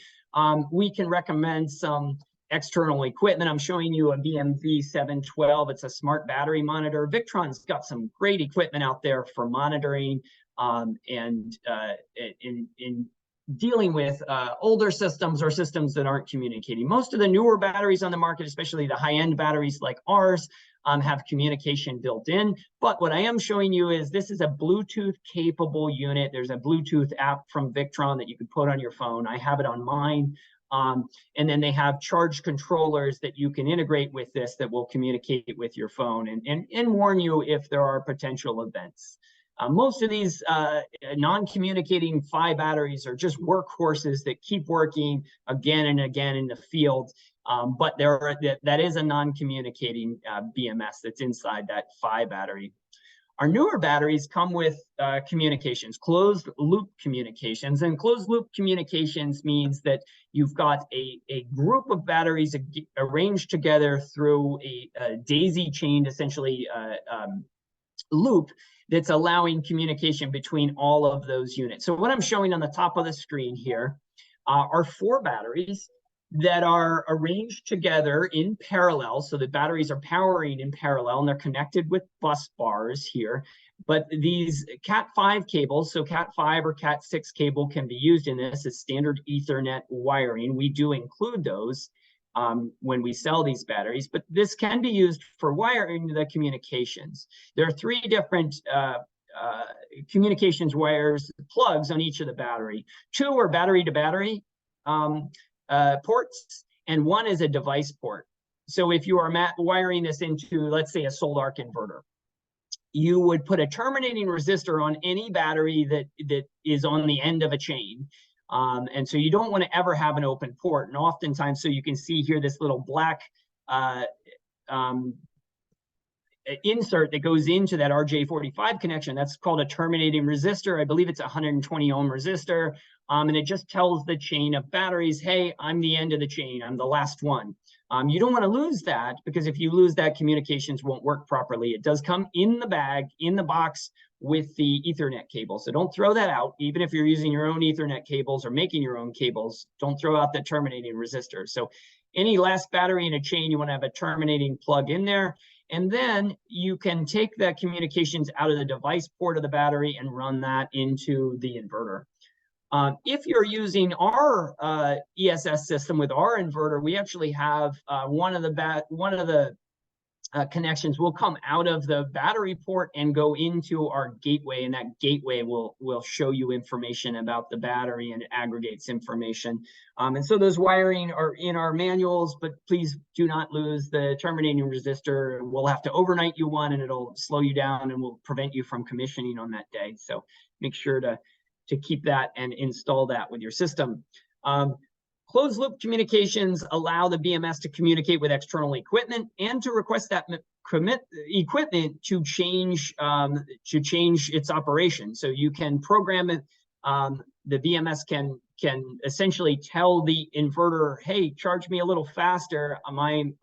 Speaker 1: we can recommend some external equipment. I'm showing you a BMV712. It's a smart battery monitor. Victron's got some great equipment out there for monitoring and in dealing with older systems or systems that aren't communicating. Most of the newer batteries on the market, especially the high-end batteries like ours, have communication built in. But what I am showing you is this is a Bluetooth capable unit. There's a Bluetooth app from Victron that you can put on your phone. I have it on mine. And then they have charge controllers that you can integrate with this that will communicate with your phone and warn you if there are potential events. Most of these non-communicating PHI batteries are just workhorses that keep working again and again in the field. But that is a non-communicating BMS that's inside that PHI battery. Our newer batteries come with communications, closed loop communications. And closed loop communications means that you've got a group of batteries arranged together through a daisy chained, essentially, loop that's allowing communication between all of those units. So what I'm showing on the top of the screen here are 4 batteries that are arranged together in parallel. So the batteries are powering in parallel and they're connected with bus bars here. But these Cat5 cables, so Cat5 or Cat6 cable can be used in this as standard Ethernet wiring. We do include those when we sell these batteries, but this can be used for wiring the communications. There are 3 different communications wires, plugs on each of the battery. 2 are battery to battery ports, and 1 is a device port. So if you are wiring this into, let's say, a solar arc inverter, you would put a terminating resistor on any battery that is on the end of a chain. And so you don't want to ever have an open port. And oftentimes, so you can see here this little black insert that goes into that RJ45 connection. That's called a terminating resistor. I believe it's a 120 ohm resistor. And it just tells the chain of batteries, hey, I'm the end of the chain. I'm the last one. You don't want to lose that, because if you lose that, communications won't work properly. It does come in the bag, in the box with the Ethernet cable. So don't throw that out. Even if you're using your own Ethernet cables or making your own cables, don't throw out the terminating resistor. So any last battery in a chain, you want to have a terminating plug in there. And then you can take the communications out of the device port of the battery and run that into the inverter. If you're using our ESS system with our inverter, we actually have one of the connections will come out of the battery port and go into our gateway, and that gateway will show you information about the battery, and it aggregates information. And so those wiring are in our manuals, but please do not lose the terminating resistor. We'll have to overnight you one, and it'll slow you down and will prevent you from commissioning on that day. So make sure to keep that and install that with your system. Closed loop communications allow the BMS to communicate with external equipment and to request that equipment to change its operation. So you can program it. The BMS can essentially tell the inverter, hey, charge me a little faster. I'm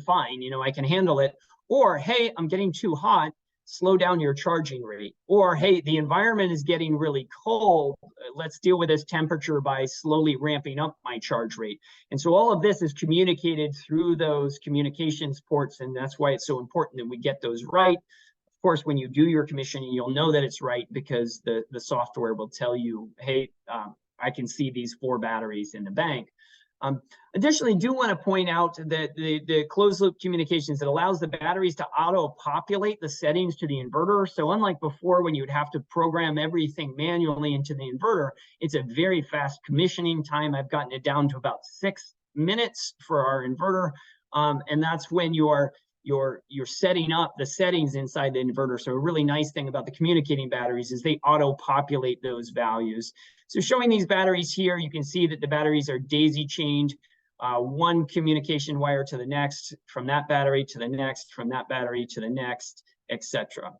Speaker 1: fine. You know, I can handle it. Or, hey, I'm getting too hot. Slow down your charging rate. Or, hey, the environment is getting really cold. Let's deal with this temperature by slowly ramping up my charge rate. And so all of this is communicated through those communications ports, and that's why it's so important that we get those right. Of course, when you do your commissioning, you'll know that it's right because the software will tell you, hey, I can see these 4 batteries in the bank. Additionally, do want to point out that the closed loop communications that allows the batteries to auto-populate the settings to the inverter. So unlike before, when you would have to program everything manually into the inverter, it's a very fast commissioning time. I've gotten it down to about 6 minutes for our inverter. And that's when you're setting up the settings inside the inverter. So a really nice thing about the communicating batteries is they auto-populate those values. So showing these batteries here, you can see that the batteries are daisy chained, 1 communication wire to the next, from that battery to the next, from that battery to the next, etc.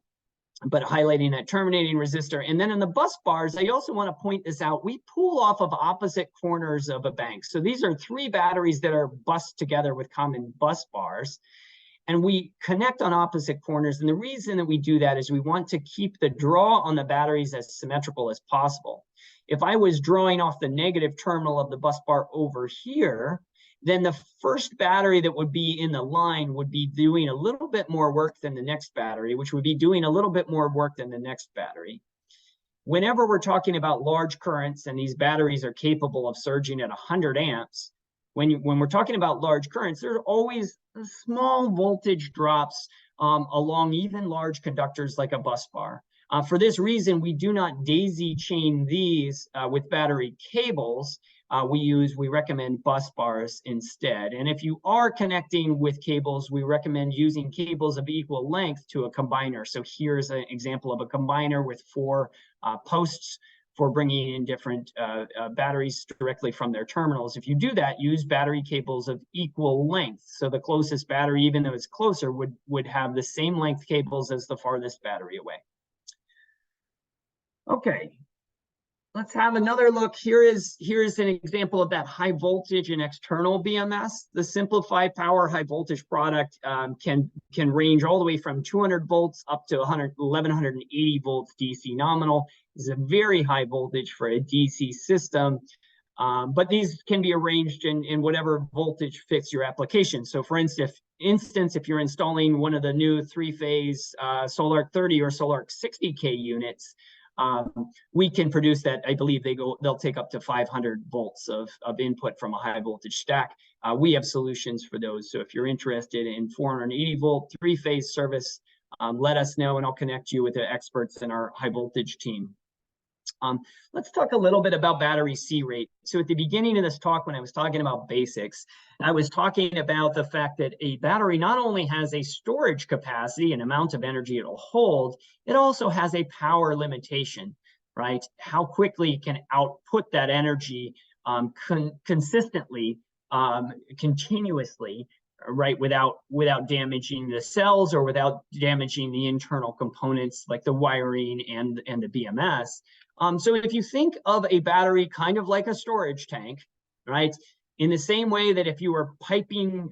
Speaker 1: But highlighting that terminating resistor. And then in the bus bars, I also want to point this out. We pull off of opposite corners of a bank. So these are 3 batteries that are bused together with common bus bars. And we connect on opposite corners. And the reason that we do that is we want to keep the draw on the batteries as symmetrical as possible. If I was drawing off the negative terminal of the bus bar over here, then the first battery that would be in the line would be doing a little bit more work than the next battery, which would be doing a little bit more work than the next battery. Whenever we're talking about large currents, and these batteries are capable of surging at 100 amps, when we're talking about large currents, there's always small voltage drops along even large conductors like a bus bar. For this reason, we do not daisy chain these with battery cables. we recommend bus bars instead. And if you are connecting with cables, we recommend using cables of equal length to a combiner. So here's an example of a combiner with 4 posts for bringing in different batteries directly from their terminals. If you do that, use battery cables of equal length. So the closest battery, even though it's closer, would have the same length cables as the farthest battery away. Okay, let's have another look. Here's an example of that high voltage and external BMS. The SampliPHI Power high voltage product can range all the way from 200 volts up to 1180 volts DC nominal. This is a very high voltage for a DC system, but these can be arranged in whatever voltage fits your application. So for instance, if you're installing one of the new 3-phase SolArc 30 or SolArc 60K units, we can produce that. I believe they'll take up to 500 volts of input from a high voltage stack. We have solutions for those. So if you're interested in 480 volt 3-phase service, let us know and I'll connect you with the experts in our high voltage team. Let's talk a little bit about battery C rate. So at the beginning of this talk, when I was talking about basics, I was talking about the fact that a battery not only has a storage capacity, an amount of energy it'll hold, it also has a power limitation, right? How quickly it can output that energy consistently, continuously, right, without damaging the cells or without damaging the internal components like the wiring and the BMS. So if you think of a battery kind of like a storage tank, right, in the same way that if you were piping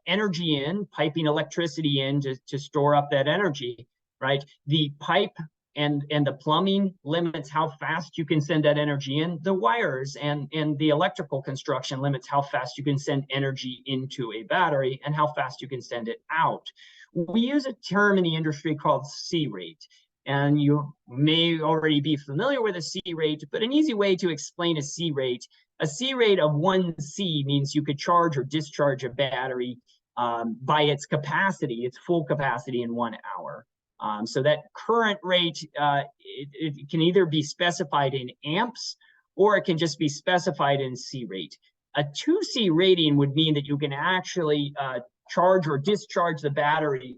Speaker 1: energy in, piping electricity in to store up that energy, right, the pipe and the plumbing limits how fast you can send that energy in. The wires and the electrical construction limits how fast you can send energy into a battery and how fast you can send it out. We use a term in the industry called C rate. And you may already be familiar with a C rate, but an easy way to explain a C rate of 1 C means you could charge or discharge a battery by its capacity, its full capacity in 1 hour. So that current rate, it can either be specified in amps or it can just be specified in C rate. A 2C rating would mean that you can actually charge or discharge the battery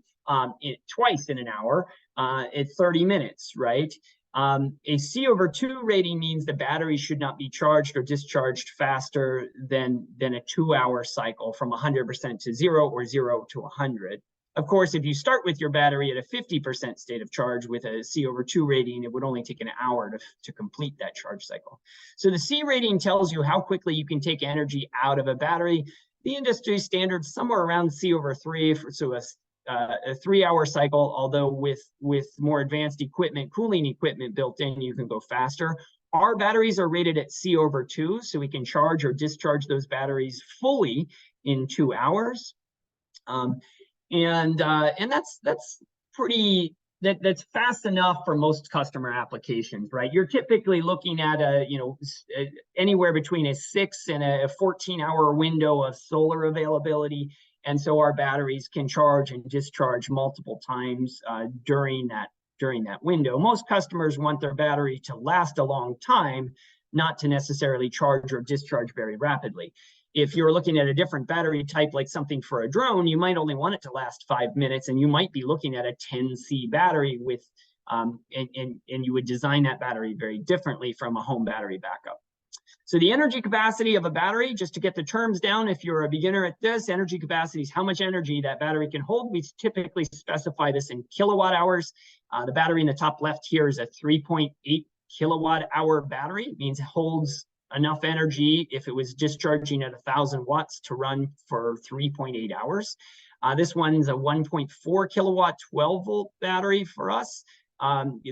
Speaker 1: twice in an hour at 30 minutes, right? A C/2 rating means the battery should not be charged or discharged faster than a 2-hour cycle from 100% to 0 or 0 to 100. Of course, if you start with your battery at a 50% state of charge with a C/2 rating, it would only take an hour to complete that charge cycle. So the C rating tells you how quickly you can take energy out of a battery. The industry standard somewhere around C/3, so a 3-hour cycle, although with more advanced equipment, cooling equipment built in, you can go faster. Our batteries are rated at C/2, so we can charge or discharge those batteries fully in 2 hours. And that's fast enough for most customer applications, right? You're typically looking at anywhere between a 6 and a 14-hour window of solar availability. And so our batteries can charge and discharge multiple times during that window. Most customers want their battery to last a long time, not to necessarily charge or discharge very rapidly. If you're looking at a different battery type, like something for a drone, you might only want it to last 5 minutes, and you might be looking at a 10C battery with, and you would design that battery very differently from a home battery backup. So the energy capacity of a battery, just to get the terms down, if you're a beginner at this, energy capacity is how much energy that battery can hold. We typically specify this in kilowatt hours. The battery in the top left here is a 3.8 kilowatt hour battery. It means it holds enough energy if it was discharging at 1,000 watts to run for 3.8 hours. This one's a 1.4 kilowatt 12-volt battery for us.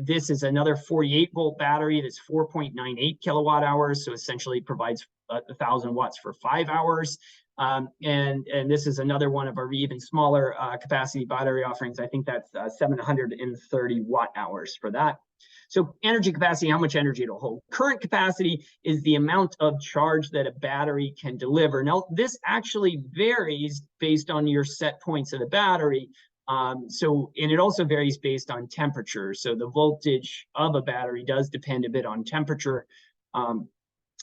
Speaker 1: This is another 48-volt battery that's 4.98 kilowatt hours, so essentially provides 1,000 watts for 5 hours. And this is another one of our even smaller capacity battery offerings. I think that's 730 watt hours for that. So energy capacity, how much energy it'll hold. Current capacity is the amount of charge that a battery can deliver. Now, this actually varies based on your set points of the battery. And it also varies based on temperature. So the voltage of a battery does depend a bit on temperature.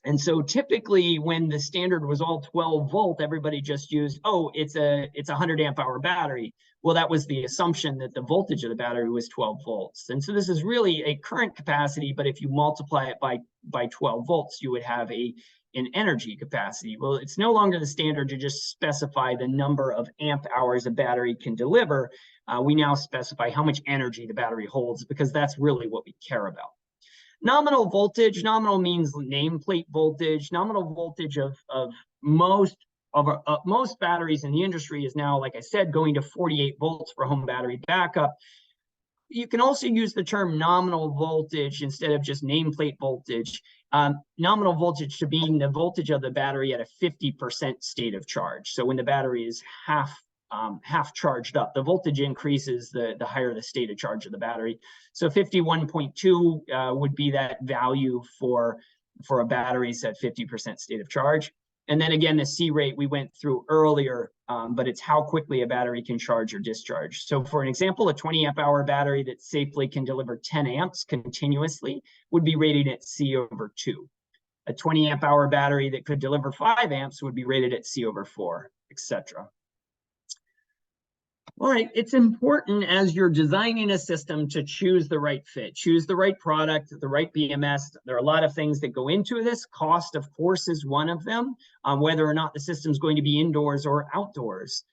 Speaker 1: And so typically when the standard was all 12 volt, everybody just used, oh, it's a 100 amp hour battery. Well, that was the assumption that the voltage of the battery was 12 volts. And so this is really a current capacity, but if you multiply it by 12 volts, you would have an energy capacity. Well, it's no longer the standard to just specify the number of amp hours a battery can deliver. We now specify how much energy the battery holds, because that's really what we care about. Nominal voltage, nominal means nameplate voltage. Nominal voltage of most batteries in the industry is now, like I said, going to 48 volts for home battery backup. You can also use the term nominal voltage instead of just nameplate voltage. Nominal voltage to being the voltage of the battery at a 50% state of charge. So when the battery is half charged up, the voltage increases the higher the state of charge of the battery. So 51.2 would be that value for a battery's at 50% state of charge. And then again, the C rate we went through earlier, but it's how quickly a battery can charge or discharge. So for an example, a 20 amp hour battery that safely can deliver 10 amps continuously would be rated at C/2. A 20 amp hour battery that could deliver 5 amps would be rated at C/4, etc. All right, it's important as you're designing a system to choose the right fit, choose the right product, the right BMS. There are a lot of things that go into this. Cost, of course, is one of them, whether or not the system's going to be indoors or outdoors,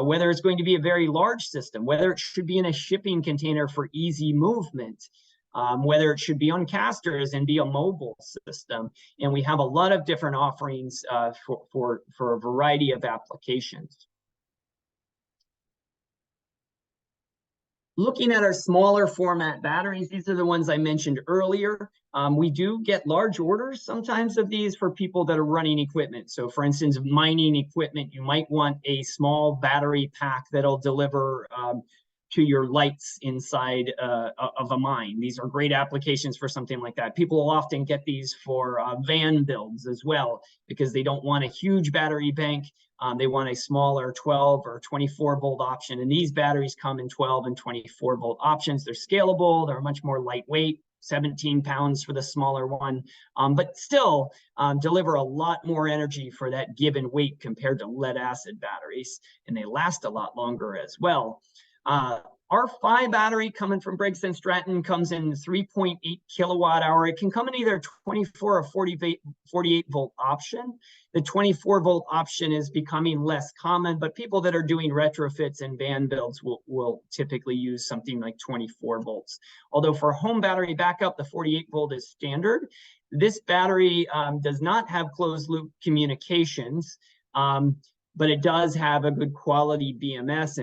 Speaker 1: whether it's going to be a very large system, whether it should be in a shipping container for easy movement, whether it should be on casters and be a mobile system. And we have a lot of different offerings for a variety of applications. Looking at our smaller format batteries, these are the ones I mentioned earlier. We do get large orders sometimes of these for people that are running equipment. So for instance, mining equipment, you might want a small battery pack that'll deliver to your lights inside of a mine. These are great applications for something like that. People will often get these for van builds as well, because they don't want a huge battery bank. They want a smaller 12 or 24 volt option. And these batteries come in 12 and 24 volt options. They're scalable. They're much more lightweight, 17 pounds for the smaller one, but still deliver a lot more energy for that given weight compared to lead acid batteries. And they last a lot longer as well. Our PHI battery coming from Briggs Stratton comes in 3.8 kilowatt hour. It can come in either 24 or 48 volt option. The 24 volt option is becoming less common, but people that are doing retrofits and van builds will typically use something like 24 volts. Although for home battery backup, the 48 volt is standard. This battery does not have closed loop communications, but it does have a good quality BMS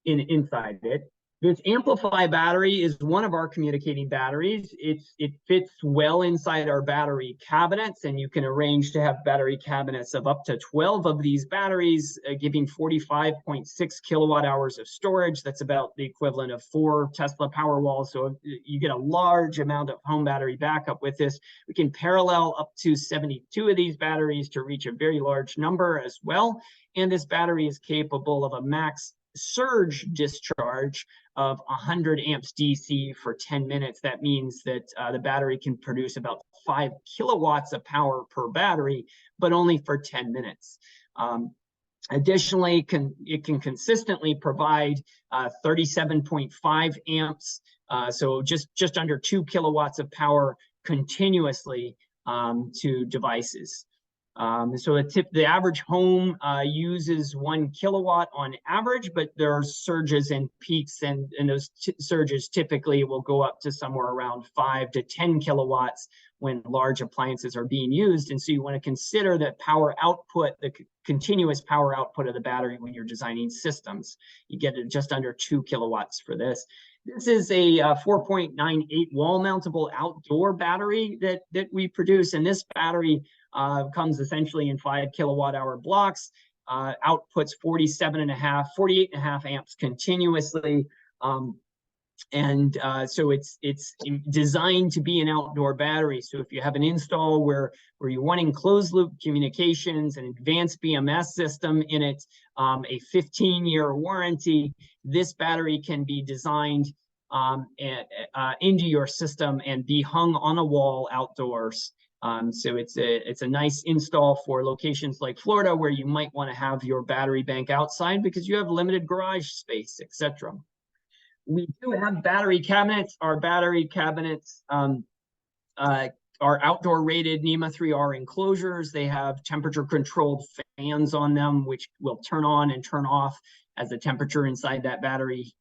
Speaker 1: inside it. This AmpliPHI battery is one of our communicating batteries. It fits well inside our battery cabinets, and you can arrange to have battery cabinets of up to 12 of these batteries, giving 45.6 kilowatt hours of storage. That's about the equivalent of 4 Tesla Powerwalls. So you get a large amount of home battery backup with this. We can parallel up to 72 of these batteries to reach a very large number as well. And this battery is capable of a max surge discharge of 100 amps DC for 10 minutes. That means that the battery can produce about 5 kilowatts of power per battery, but only for 10 minutes. Additionally, it can consistently provide 37.5 amps, so just under 2 kilowatts of power continuously to devices. So the average home uses 1 kilowatt on average, but there are surges and peaks, and those surges typically will go up to somewhere around 5 to 10 kilowatts when large appliances are being used. And so you want to consider that power output, the continuous power output of the battery when you're designing systems. You get just under 2 kilowatts for this. This is a 4.98 wall mountable outdoor battery that we produce, and this battery comes essentially in 5 kilowatt hour blocks, outputs 48.5 amps continuously. So it's designed to be an outdoor battery. So if you have an install where you're wanting closed loop communications, an advanced BMS system in it, a 15-year warranty, this battery can be designed into your system and be hung on a wall outdoors So it's a nice install for locations like Florida where you might want to have your battery bank outside because you have limited garage space, etc. We do have battery cabinets. Our battery cabinets are outdoor rated NEMA 3R enclosures. They have temperature controlled fans on them, which will turn on and turn off as the temperature inside that battery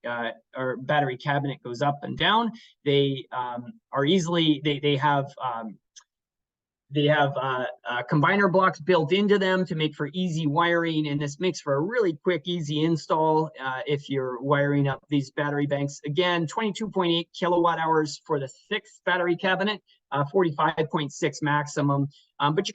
Speaker 1: or battery cabinet goes up and down. They are easily, they have combiner blocks built into them to make for easy wiring, and this makes for a really quick, easy install if you're wiring up these battery banks. Again, 22.8 kilowatt hours for the 6th battery cabinet, 45.6 maximum, but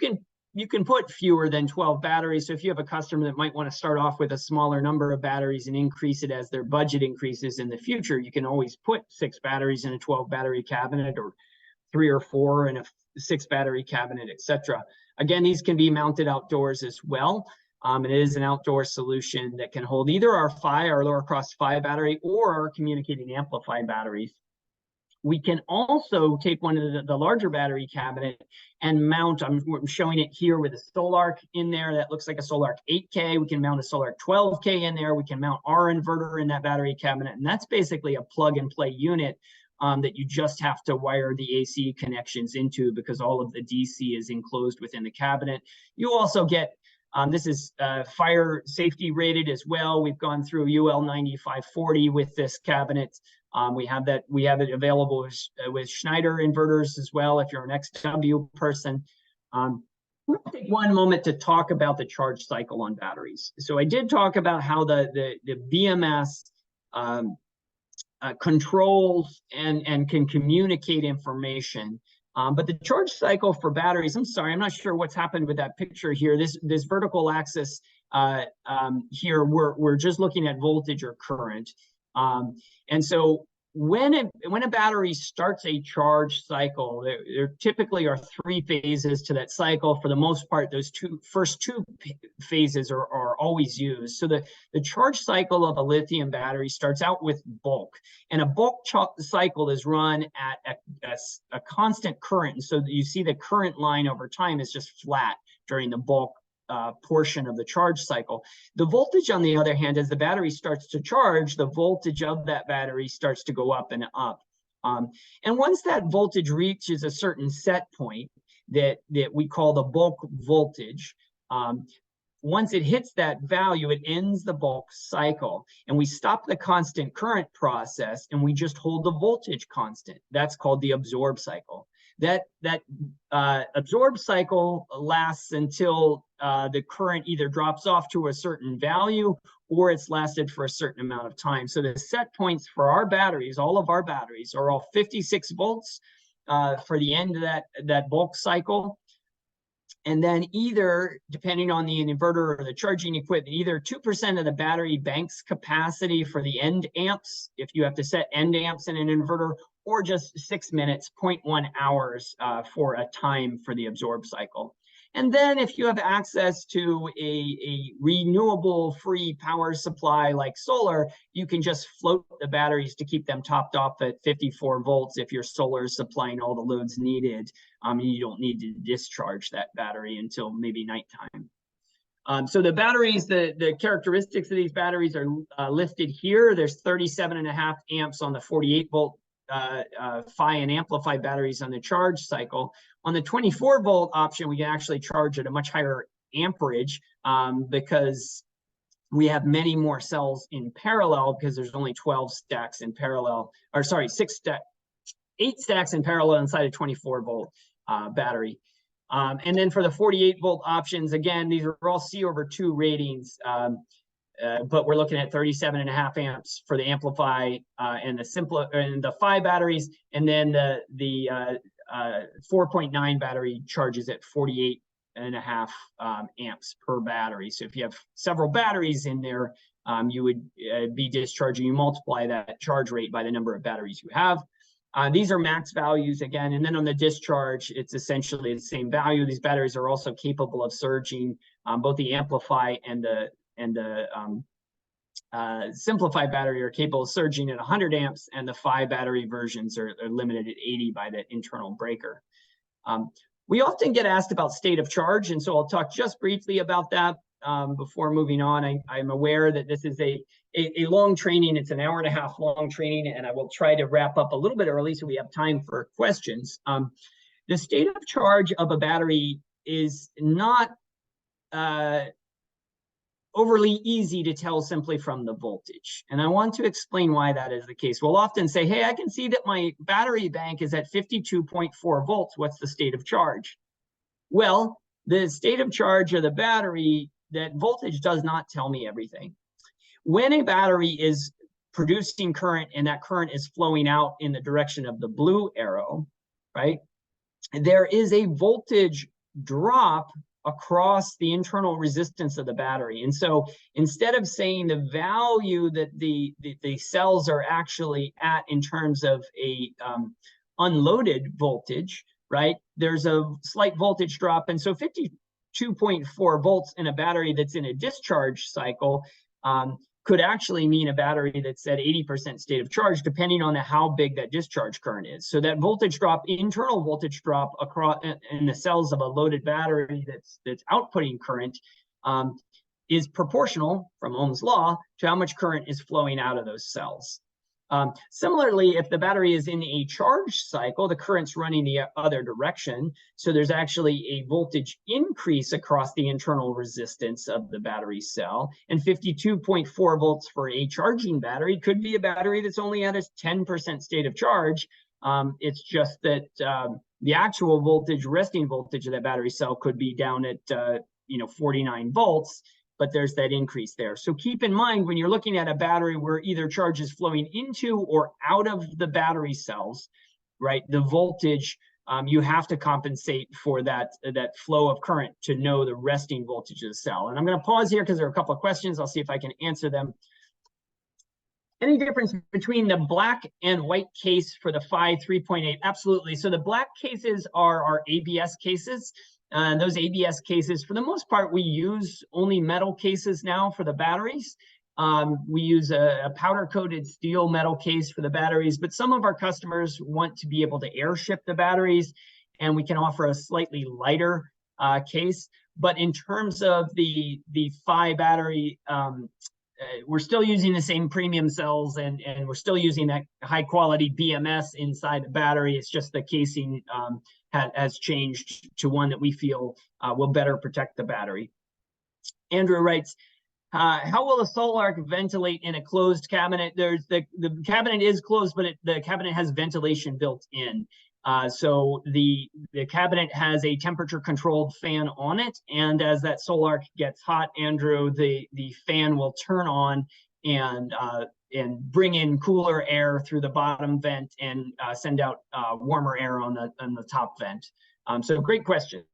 Speaker 1: you can put fewer than 12 batteries. So if you have a customer that might want to start off with a smaller number of batteries and increase it as their budget increases in the future, you can always put 6 batteries in a 12 battery cabinet, or 3 or 4 in a 6 battery cabinet, etc. Again, these can be mounted outdoors as well. It is an outdoor solution that can hold either our PHI, our lower cost PHI battery, or our communicating AmpliPHI batteries. We can also take one of the larger battery cabinet and mount, I'm showing it here with a Solarc in there that looks like a Solarc 8K. We can mount a Solarc 12K in there. We can mount our inverter in that battery cabinet, and that's basically a plug and play unit that you just have to wire the AC connections into because all of the DC is enclosed within the cabinet. You also get, this is fire safety rated as well. We've gone through UL 9540 with this cabinet. We have it available with Schneider inverters as well if you're an XW person. We'll take one moment to talk about the charge cycle on batteries. So I did talk about how the BMS controls and can communicate information. But the charge cycle for batteries, I'm sorry, I'm not sure what's happened with that picture here. This vertical axis here, we're just looking at voltage or current. And so when a battery starts a charge cycle, there typically are 3 phases to that cycle. For the most part, those first two phases are always used. So the charge cycle of a lithium battery starts out with bulk, and a bulk cycle is run at a constant current. And so you see the current line over time is just flat during the bulk portion of the charge cycle. The voltage, on the other hand, as the battery starts to charge, the voltage of that battery starts to go up and up. And once that voltage reaches a certain set point that we call the bulk voltage, once it hits that value, it ends the bulk cycle, and we stop the constant current process and we just hold the voltage constant. That's called the absorb cycle. That absorb cycle lasts until the current either drops off to a certain value or it's lasted for a certain amount of time. So the set points for our batteries, all of our batteries, are all 56 volts for the end of that bulk cycle. And then either, depending on the inverter or the charging equipment, either 2% of the battery bank's capacity for the end amps, if you have to set end amps in an inverter, or just 6 minutes, 0.1 hours for a time for the absorb cycle. And then if you have access to a renewable free power supply like solar, you can just float the batteries to keep them topped off at 54 volts if your solar is supplying all the loads needed. You don't need to discharge that battery until maybe nighttime. So the batteries, the characteristics of these batteries are listed here. There's 37.5 amps on the 48 volt PHI and AmpliPHI batteries on the charge cycle. On the 24 volt option, we can actually charge at a much higher amperage because we have many more cells in parallel, because there's only 12 stacks in parallel, or sorry, 8 stacks in parallel inside a 24 volt battery. And then for the 48 volt options, again, these are all C/2 ratings. But we're looking at 37.5 amps for the AmpliPHI and the PHI batteries, and then the 4.9 battery charges at 48.5 amps per battery. So if you have several batteries in there, you would be discharging. You multiply that charge rate by the number of batteries you have. These are max values again, and then on the discharge, it's essentially the same value. These batteries are also capable of surging. Both the AmpliPHI and the simplified battery are capable of surging at 100 amps, and the PHI battery versions are limited at 80 by the internal breaker. We often get asked about state of charge, and so I'll talk just briefly about that before moving on. I'm aware that this is a long training. It's an hour-and-a-half long training, and I will try to wrap up a little bit early so we have time for questions. The state of charge of a battery is not overly easy to tell simply from the voltage. And I want to explain why that is the case. We'll often say, hey, I can see that my battery bank is at 52.4 volts. What's the state of charge? Well, the state of charge of the battery, that voltage does not tell me everything. When a battery is producing current and that current is flowing out in the direction of the blue arrow, right, there is a voltage drop across the internal resistance of the battery. And so instead of saying the value that the cells are actually at in terms of a unloaded voltage, right, there's a slight voltage drop. And so 52.4 volts in a battery that's in a discharge cycle could actually mean a battery that's at 80% state of charge, depending on how big that discharge current is. So that voltage drop, internal voltage drop across in the cells of a loaded battery that's outputting current is proportional from Ohm's law to how much current is flowing out of those cells. Similarly, if the battery is in a charge cycle, the current's running the other direction. So there's actually a voltage increase across the internal resistance of the battery cell. And 52.4 volts for a charging battery could be a battery that's only at a 10% state of charge. It's just that the actual voltage, resting voltage of that battery cell could be down at 49 volts. But there's that increase there. So keep in mind when you're looking at a battery where either charge is flowing into or out of the battery cells, right, the voltage, you have to compensate for that flow of current to know the resting voltage of the cell. And I'm going to pause here because there are a couple of questions. I'll see if I can answer them. Any difference between the black and white case for the PHI 3.8? Absolutely. So the black cases are our ABS cases. Those ABS cases, for the most part, we use only metal cases now for the batteries. We use a powder-coated steel metal case for the batteries, but some of our customers want to be able to airship the batteries, and we can offer a slightly lighter case. But in terms of the PHI battery, we're still using the same premium cells, and we're still using that high-quality BMS inside the battery. It's just the casing has changed to one that we feel will better protect the battery. Andrew writes, how will a solar ventilate in a closed cabinet? There's the cabinet is closed, but the cabinet has ventilation built in. So the cabinet has a temperature controlled fan on it. And as that solar gets hot, Andrew, the fan will turn on and bring in cooler air through the bottom vent and send out warmer air on the top vent. So great questions.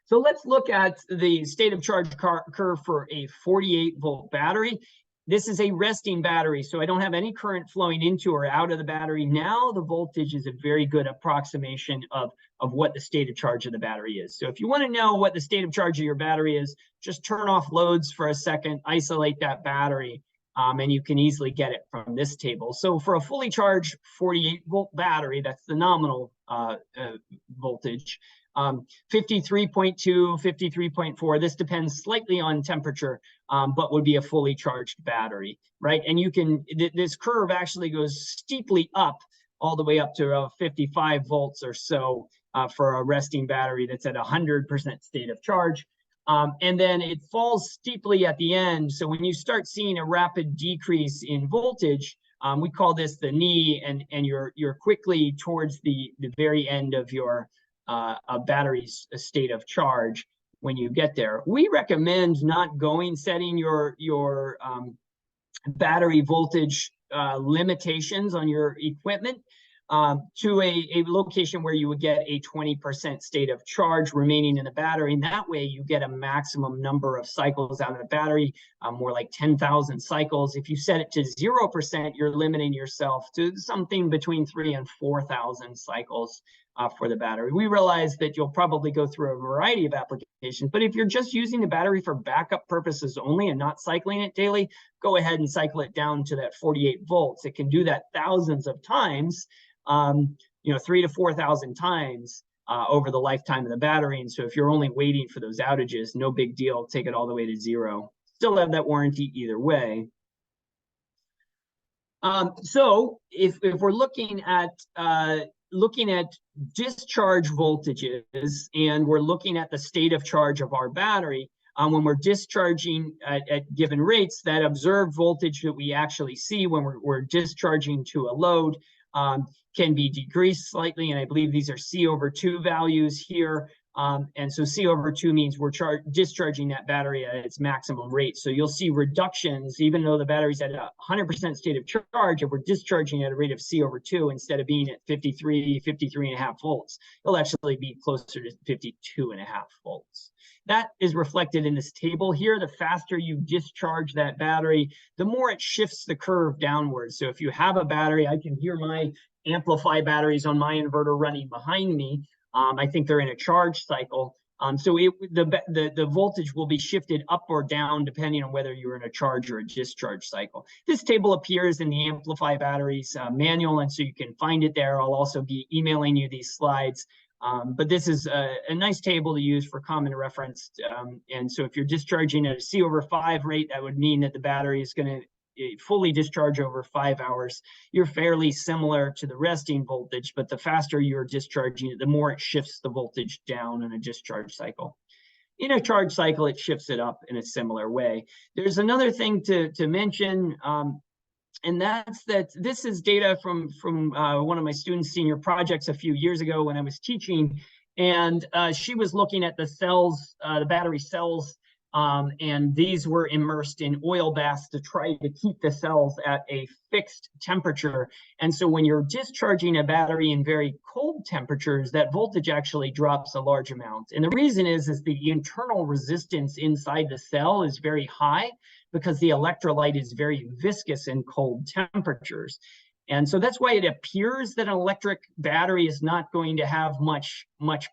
Speaker 1: So let's look at the state of charge curve for a 48-volt battery. This is a resting battery, so I don't have any current flowing into or out of the battery. Now the voltage is a very good approximation of what the state of charge of the battery is. So if you want to know what the state of charge of your battery is, just turn off loads for a second, isolate that battery, and you can easily get it from this table. So for a fully charged 48-volt battery, that's the nominal voltage, 53.2, 53.4, this depends slightly on temperature, but would be a fully charged battery, right? And you can, this curve actually goes steeply up all the way up to 55 volts or so for a resting battery that's at 100% state of charge. And then it falls steeply at the end. So when you start seeing a rapid decrease in voltage, we call this the knee, and you're quickly towards the very end of your battery's state of charge when you get there. We recommend not setting your battery voltage limitations on your equipment to a location where you would get a 20% state of charge remaining in the battery. And that way you get a maximum number of cycles out of the battery, more like 10,000 cycles. If you set it to 0%, you're limiting yourself to something between 3,000 and 4,000 cycles for the battery. We realize that you'll probably go through a variety of applications, but if you're just using the battery for backup purposes only and not cycling it daily, go ahead and cycle it down to that 48 volts. It can do that thousands of times, 3,000 to 4,000 times over the lifetime of the battery. And so if you're only waiting for those outages, no big deal, take it all the way to 0. Still have that warranty either way. So if we're looking at discharge voltages, and we're looking at the state of charge of our battery, when we're discharging at given rates, that observed voltage that we actually see when we're discharging to a load can be decreased slightly, and I believe these are C/2 values here. And so C/2 means we're discharging that battery at its maximum rate. So you'll see reductions, even though the battery's at a 100% state of charge, if we're discharging at a rate of C/2 instead of being at 53.5 volts, it'll actually be closer to 52.5 volts. That is reflected in this table here. The faster you discharge that battery, the more it shifts the curve downwards. So if you have a battery, I can hear my AmpliPHI batteries on my inverter running behind me. I think they're in a charge cycle. So the voltage will be shifted up or down depending on whether you're in a charge or a discharge cycle. This table appears in the AmpliPHI batteries manual, and so you can find it there. I'll also be emailing you these slides. But this is a nice table to use for common reference. And so if you're discharging at a C/5 rate, that would mean that the battery is going to fully discharge over 5 hours. You're fairly similar to the resting voltage, but the faster you're discharging it, the more it shifts the voltage down in a discharge cycle. In a charge cycle, it shifts it up in a similar way. There's another thing to mention, and that's that this is data from one of my students' senior projects a few years ago when I was teaching, and she was looking at the cells, the battery cells, and these were immersed in oil baths to try to keep the cells at a fixed temperature. And so when you're discharging a battery in very cold temperatures, that voltage actually drops a large amount. And the reason is the internal resistance inside the cell is very high because the electrolyte is very viscous in cold temperatures. And so that's why it appears that an electric battery is not going to have much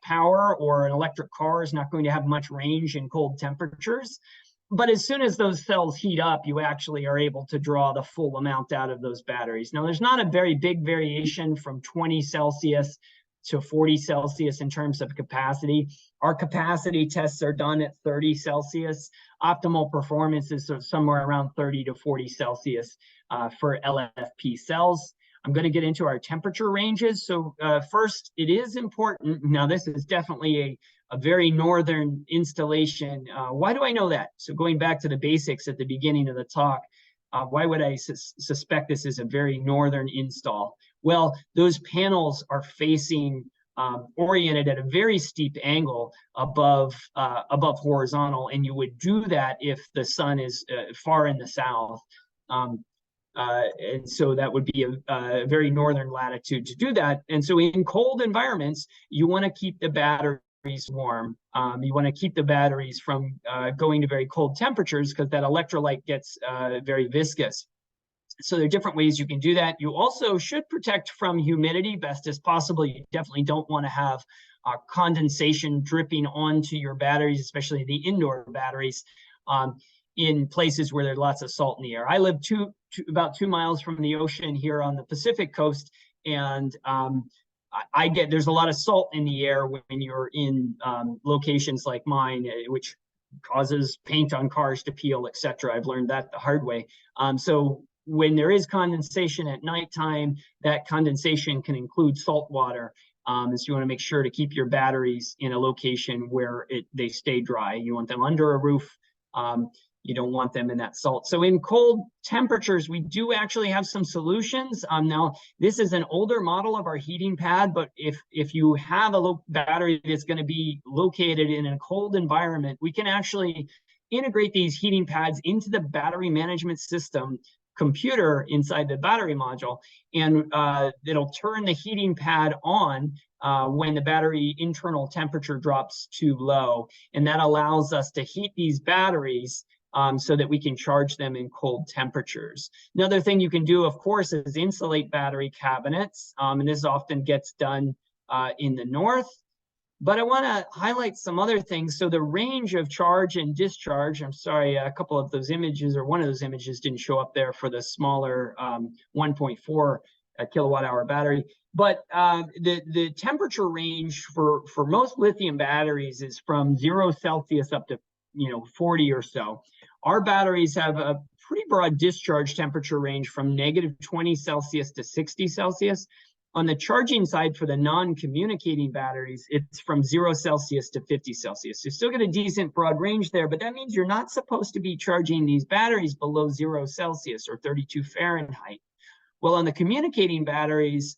Speaker 1: power, or an electric car is not going to have much range in cold temperatures. But as soon as those cells heat up, you actually are able to draw the full amount out of those batteries. Now, there's not a very big variation from 20 Celsius to 40 Celsius in terms of capacity. Our capacity tests are done at 30 Celsius. Optimal performance is somewhere around 30 to 40 Celsius for LFP cells. I'm going to get into our temperature ranges. So first, it is important. Now, this is definitely a very northern installation. Why do I know that? So going back to the basics at the beginning of the talk, why would I suspect this is a very northern install? Well, those panels are facing oriented at a very steep angle above horizontal, and you would do that if the sun is far in the south. And so that would be a very northern latitude to do that. And so in cold environments, you want to keep the batteries warm. You want to keep the batteries from going to very cold temperatures because that electrolyte gets very viscous. So there are different ways you can do that. You also should protect from humidity best as possible. You definitely don't want to have condensation dripping onto your batteries, especially the indoor batteries, in places where there's lots of salt in the air. I live about 2 miles from the ocean here on the Pacific coast, and there's a lot of salt in the air when you're in locations like mine, which causes paint on cars to peel, etc. I've learned that the hard way. So when there is condensation at nighttime, that condensation can include salt water. So you want to make sure to keep your batteries in a location where they stay dry. You want them under a roof. You don't want them in that salt. So in cold temperatures, we do actually have some solutions. Now, this is an older model of our heating pad, but if you have a battery that's going to be located in a cold environment, we can actually integrate these heating pads into the battery management system computer inside the battery module, and it'll turn the heating pad on when the battery internal temperature drops too low. And that allows us to heat these batteries so that we can charge them in cold temperatures. Another thing you can do, of course, is insulate battery cabinets. And this often gets done in the north. But I want to highlight some other things. So the range of charge and discharge, I'm sorry, a couple of those images, or one of those images didn't show up there for the smaller 1.4 a kilowatt hour battery. But the temperature range for most lithium batteries is from 0 Celsius up to 40 or so. Our batteries have a pretty broad discharge temperature range from -20 Celsius to 60 Celsius. On the charging side for the non-communicating batteries, it's from 0 Celsius to 50 Celsius. You still get a decent broad range there, but that means you're not supposed to be charging these batteries below 0 Celsius or 32 Fahrenheit. Well, on the communicating batteries,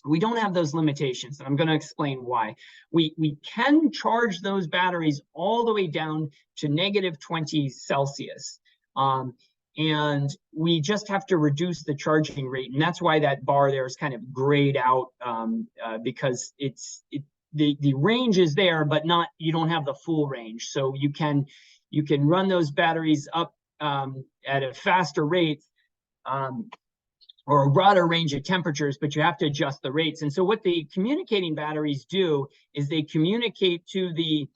Speaker 1: we don't have those limitations, and I'm going to explain why. We can charge those batteries all the way down to -20 Celsius. And we just have to reduce the charging rate. And that's why that bar there is kind of grayed out, because the range is there, but you don't have the full range. So you can run those batteries up at a faster rate, or a broader range of temperatures, but you have to adjust the rates. And so what the communicating batteries do is they communicate to the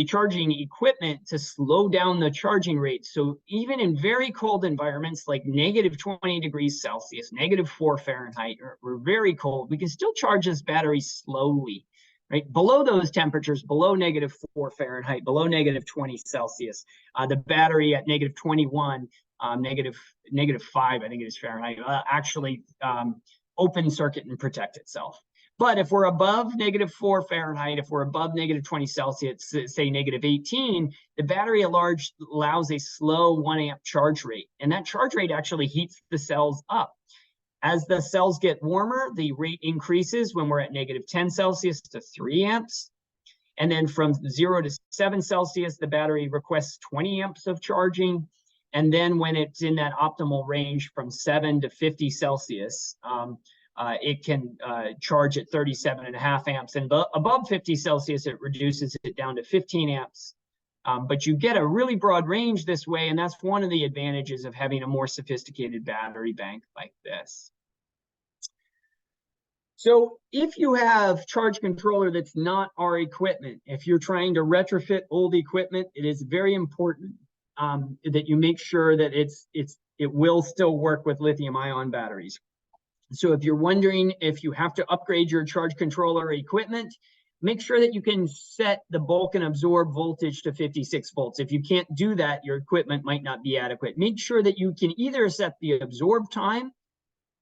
Speaker 1: charging equipment to slow down the charging rate. So even in very cold environments like -20 degrees Celsius, -4 Fahrenheit, or very cold, we can still charge this battery slowly, right? Below those temperatures, below -4 Fahrenheit, below -20 Celsius, the battery at -21, -5, I think it is Fahrenheit, actually open circuit and protect itself. But if we're above -4 Fahrenheit, if we're above -20 Celsius, say -18, the battery at large allows a slow 1 amp charge rate. And that charge rate actually heats the cells up. As the cells get warmer, the rate increases when we're at -10 Celsius to 3 amps. And then from 0 to 7 Celsius, the battery requests 20 amps of charging. And then when it's in that optimal range from 7 to 50 Celsius, it can charge at 37.5 amps. And above 50 Celsius, it reduces it down to 15 amps. But you get a really broad range this way, and that's one of the advantages of having a more sophisticated battery bank like this. So if you have charge controller that's not our equipment, if you're trying to retrofit old equipment, it is very important that you make sure that it will still work with lithium-ion batteries. So if you're wondering if you have to upgrade your charge controller equipment, make sure that you can set the bulk and absorb voltage to 56 volts. If you can't do that, your equipment might not be adequate. Make sure that you can either set the absorb time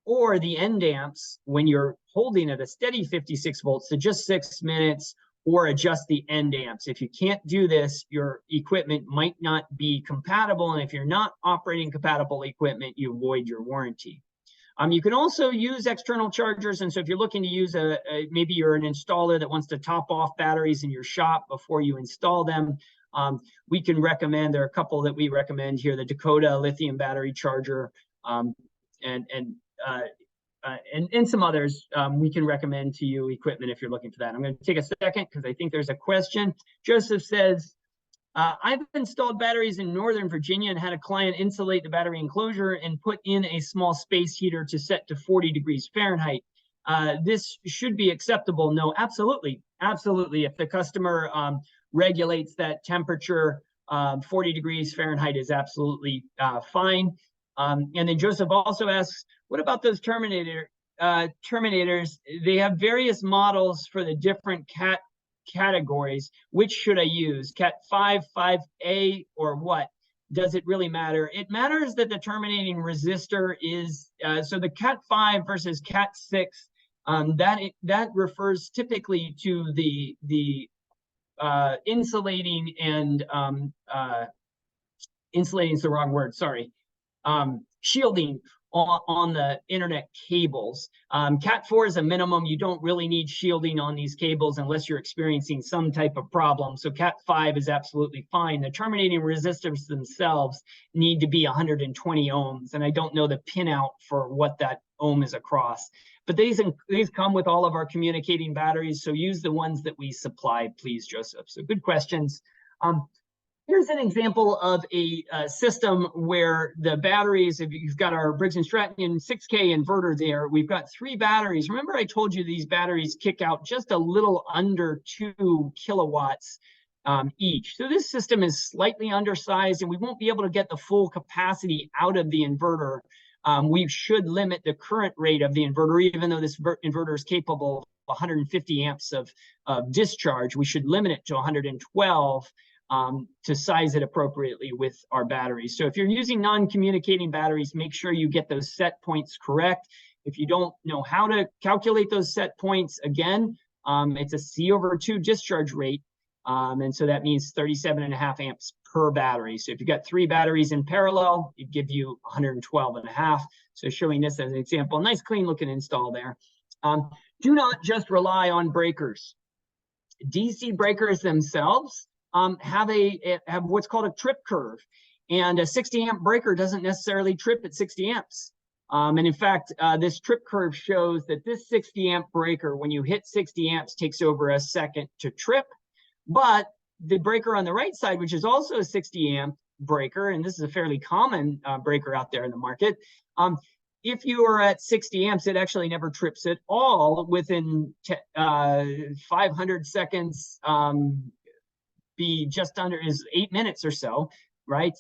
Speaker 1: or the end amps when you're holding at a steady 56 volts to just 6 minutes, or adjust the end amps. If you can't do this, your equipment might not be compatible. And if you're not operating compatible equipment, you void your warranty. You can also use external chargers. And so if you're looking to use maybe you're an installer that wants to top off batteries in your shop before you install them, we can recommend, there are a couple that we recommend here, the Dakota lithium battery charger, and some others. We can recommend to you equipment if you're looking for that. I'm going to take a second because I think there's a question. Joseph says, I've installed batteries in Northern Virginia and had a client insulate the battery enclosure and put in a small space heater to set to 40 degrees Fahrenheit. This should be acceptable. No, absolutely. Absolutely. If the customer regulates that temperature, 40 degrees Fahrenheit is absolutely fine. And then Joseph also asks, what about those terminators? They have various models for the different categories. Which should I use? Cat 5, 5A, or what? Does it really matter? It matters that the terminating resistor is, so the Cat 5 versus Cat 6, that refers typically to the insulating and, insulating is the wrong word, sorry, shielding on the internet cables. Cat 4 is a minimum. You don't really need shielding on these cables unless you're experiencing some type of problem. So Cat 5 is absolutely fine. The terminating resistors themselves need to be 120 ohms, and I don't know the pinout for what that ohm is across. But these come with all of our communicating batteries, so use the ones that we supply, please, Joseph. So good questions. Here's an example of a system where the batteries, if you've got our Briggs Stratton 6K inverter there, we've got 3 batteries. Remember I told you these batteries kick out just a little under 2 kilowatts each. So this system is slightly undersized and we won't be able to get the full capacity out of the inverter we should limit the current rate of the inverter, even though this inverter is capable of 150 amps of discharge. We should limit it to 112 to size it appropriately with our batteries. So if you're using non-communicating batteries, make sure you get those set points correct. If you don't know how to calculate those set points, again, it's a C/2 discharge rate. And so that means 37.5 amps per battery. So if you've got 3 batteries in parallel, it give you 112.5. So showing this as an example, nice clean looking install there. Do not just rely on breakers. DC breakers themselves have what's called a trip curve, and a 60 amp breaker doesn't necessarily trip at 60 amps. And in fact, this trip curve shows that this 60 amp breaker, when you hit 60 amps, takes over a second to trip. But the breaker on the right side, which is also a 60 amp breaker, and this is a fairly common breaker out there in the market, if you are at 60 amps, it actually never trips at all within 500 seconds, be just under is 8 minutes or so, right?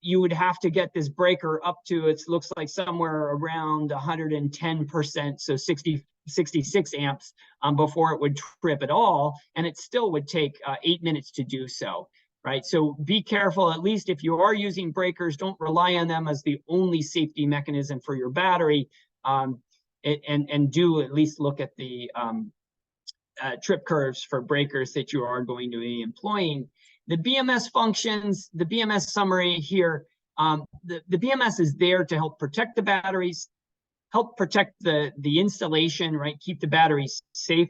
Speaker 1: You would have to get this breaker up to, it looks like somewhere around 110%, so 66 amps before it would trip at all, and it still would take 8 minutes to do so, right? So be careful, at least if you are using breakers, don't rely on them as the only safety mechanism for your battery, and do at least look at the trip curves for breakers that you are going to be employing. The BMS functions, the BMS summary here, the BMS is there to help protect the batteries, help protect the installation, right? Keep the batteries safe.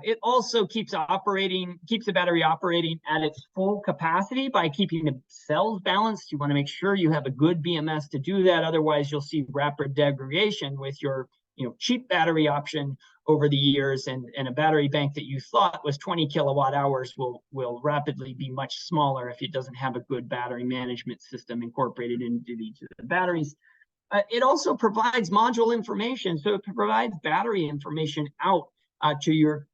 Speaker 1: It also keeps the battery operating at its full capacity by keeping the cells balanced. You want to make sure you have a good BMS to do that. Otherwise, you'll see rapid degradation with your cheap battery option over the years, and a battery bank that you thought was 20 kilowatt hours will rapidly be much smaller if it doesn't have a good battery management system incorporated into each of the batteries. It also provides module information, so it provides battery information out to your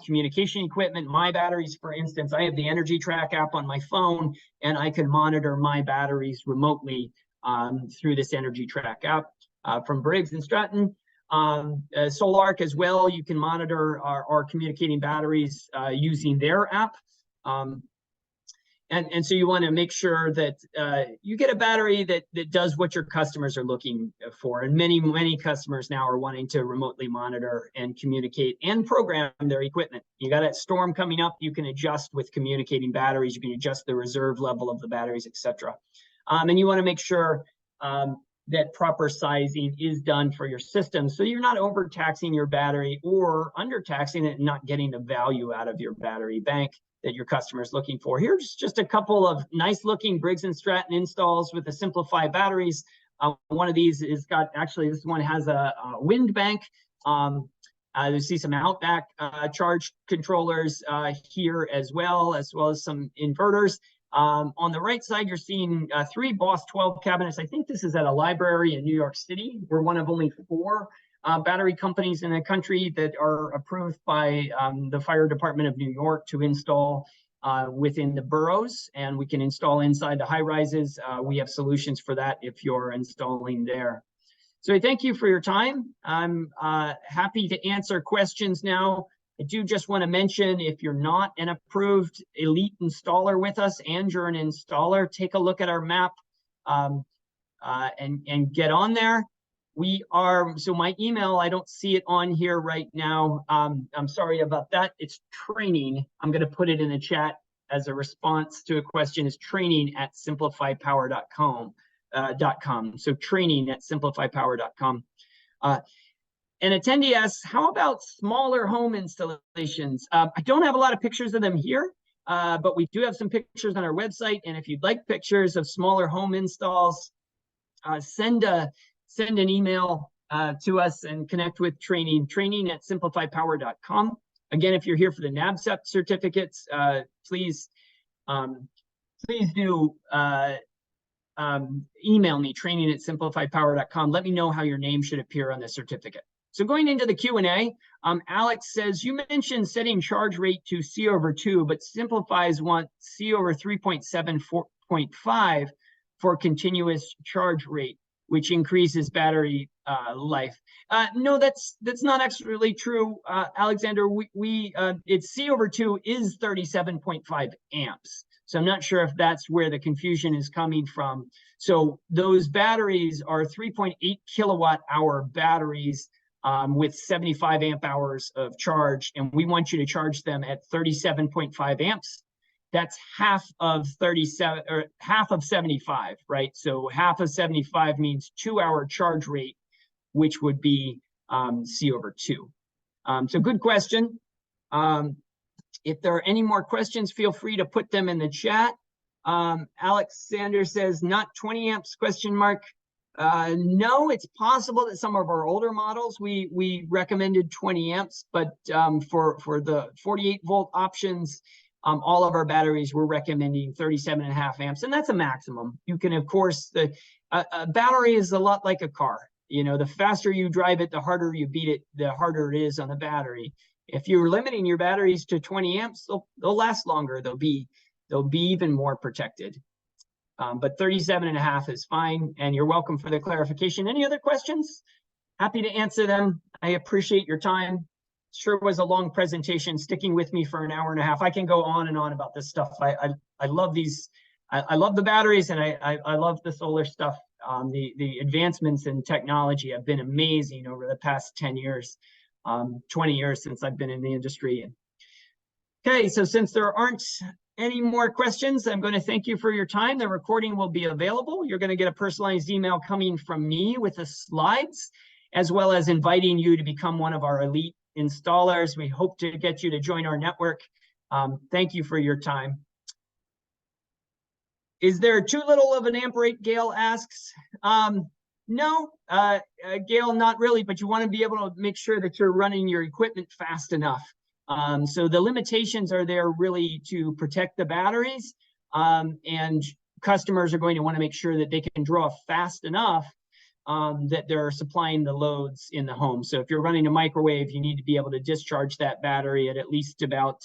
Speaker 1: communication equipment. My batteries, for instance, I have the Energy Track app on my phone, and I can monitor my batteries remotely through this Energy Track app from Briggs and Stratton. SolarArc as well, you can monitor our communicating batteries using their app. And so you want to make sure that you get a battery that does what your customers are looking for. And many customers now are wanting to remotely monitor and communicate and program their equipment. You got a storm coming up, you can adjust with communicating batteries, you can adjust the reserve level of the batteries, etc. And you want to make sure that proper sizing is done for your system, so you're not overtaxing your battery or undertaxing it and not getting the value out of your battery bank that your customer is looking for. Here's just a couple of nice looking Briggs & Stratton installs with the SampliPHI batteries. One of these is this one has a wind bank. You see some Outback charge controllers here as well as some inverters. On the right side, you're seeing 3 Boss 12 cabinets. I think this is at a library in New York City. We're one of only 4 battery companies in the country that are approved by the Fire Department of New York to install within the boroughs, and we can install inside the high rises. We have solutions for that if you're installing there. So I thank you for your time. I'm happy to answer questions now. I do just want to mention, if you're not an approved elite installer with us and you're an installer, take a look at our map and get on there. So my email, I don't see it on here right now. I'm sorry about that. It's training. I'm going to put it in the chat as a response to a question. Is training@ampliphipower.com. So training@ampliphipower.com. An attendee asks, how about smaller home installations? I don't have a lot of pictures of them here, but we do have some pictures on our website. And if you'd like pictures of smaller home installs, send an email to us and connect with training@ampliphipower.com. Again, if you're here for the NABCEP certificates, please do email me, training@ampliphipower.com. Let me know how your name should appear on the certificate. So going into the Q&A, Alex says, you mentioned setting charge rate to C/2, but SampliPHIs want C/3.7.5. for continuous charge rate, which increases battery life. No, that's not actually true, Alexander. It's C/2 is 37.5 amps. So I'm not sure if that's where the confusion is coming from. So those batteries are 3.8 kilowatt hour batteries with 75 amp hours of charge, and we want you to charge them at 37.5 amps. That's half of 37 or half of 75, right? So half of 75 means 2-hour charge rate, which would be C/2. So good question. If there are any more questions, feel free to put them in the chat. Alexander says, not 20 amps, ? No, it's possible that some of our older models, we recommended 20 amps, but for the 48 volt options, all of our batteries, we're recommending 37.5 amps, and that's a maximum. You can, of course, a battery is a lot like a car. You know, the faster you drive it, the harder you beat it, the harder it is on the battery. If you're limiting your batteries to 20 amps, they'll last longer. They'll be even more protected. But 37.5 is fine, and you're welcome for the clarification. Any other questions? Happy to answer them. I appreciate your time. Sure was a long presentation, sticking with me for an hour and a half. I can go on and on about this stuff. I love these. I love the batteries, and I love the solar stuff. The advancements in technology have been amazing over the past 10 years, 20 years since I've been in the industry. Okay, so since there aren't any more questions, I'm going to thank you for your time. The recording will be available. You're going to get a personalized email coming from me with the slides, as well as inviting you to become one of our elite installers. We hope to get you to join our network. Thank you for your time. Is there too little of an amp rate, Gail asks? No, Gail, not really, but you want to be able to make sure that you're running your equipment fast enough. So the limitations are there really to protect the batteries, and customers are going to want to make sure that they can draw fast enough that they're supplying the loads in the home. So if you're running a microwave, you need to be able to discharge that battery at least about,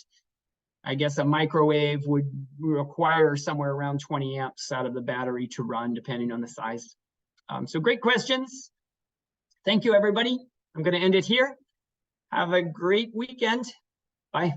Speaker 1: I guess a microwave would require somewhere around 20 amps out of the battery to run, depending on the size. So great questions. Thank you, everybody. I'm going to end it here. Have a great weekend. Bye.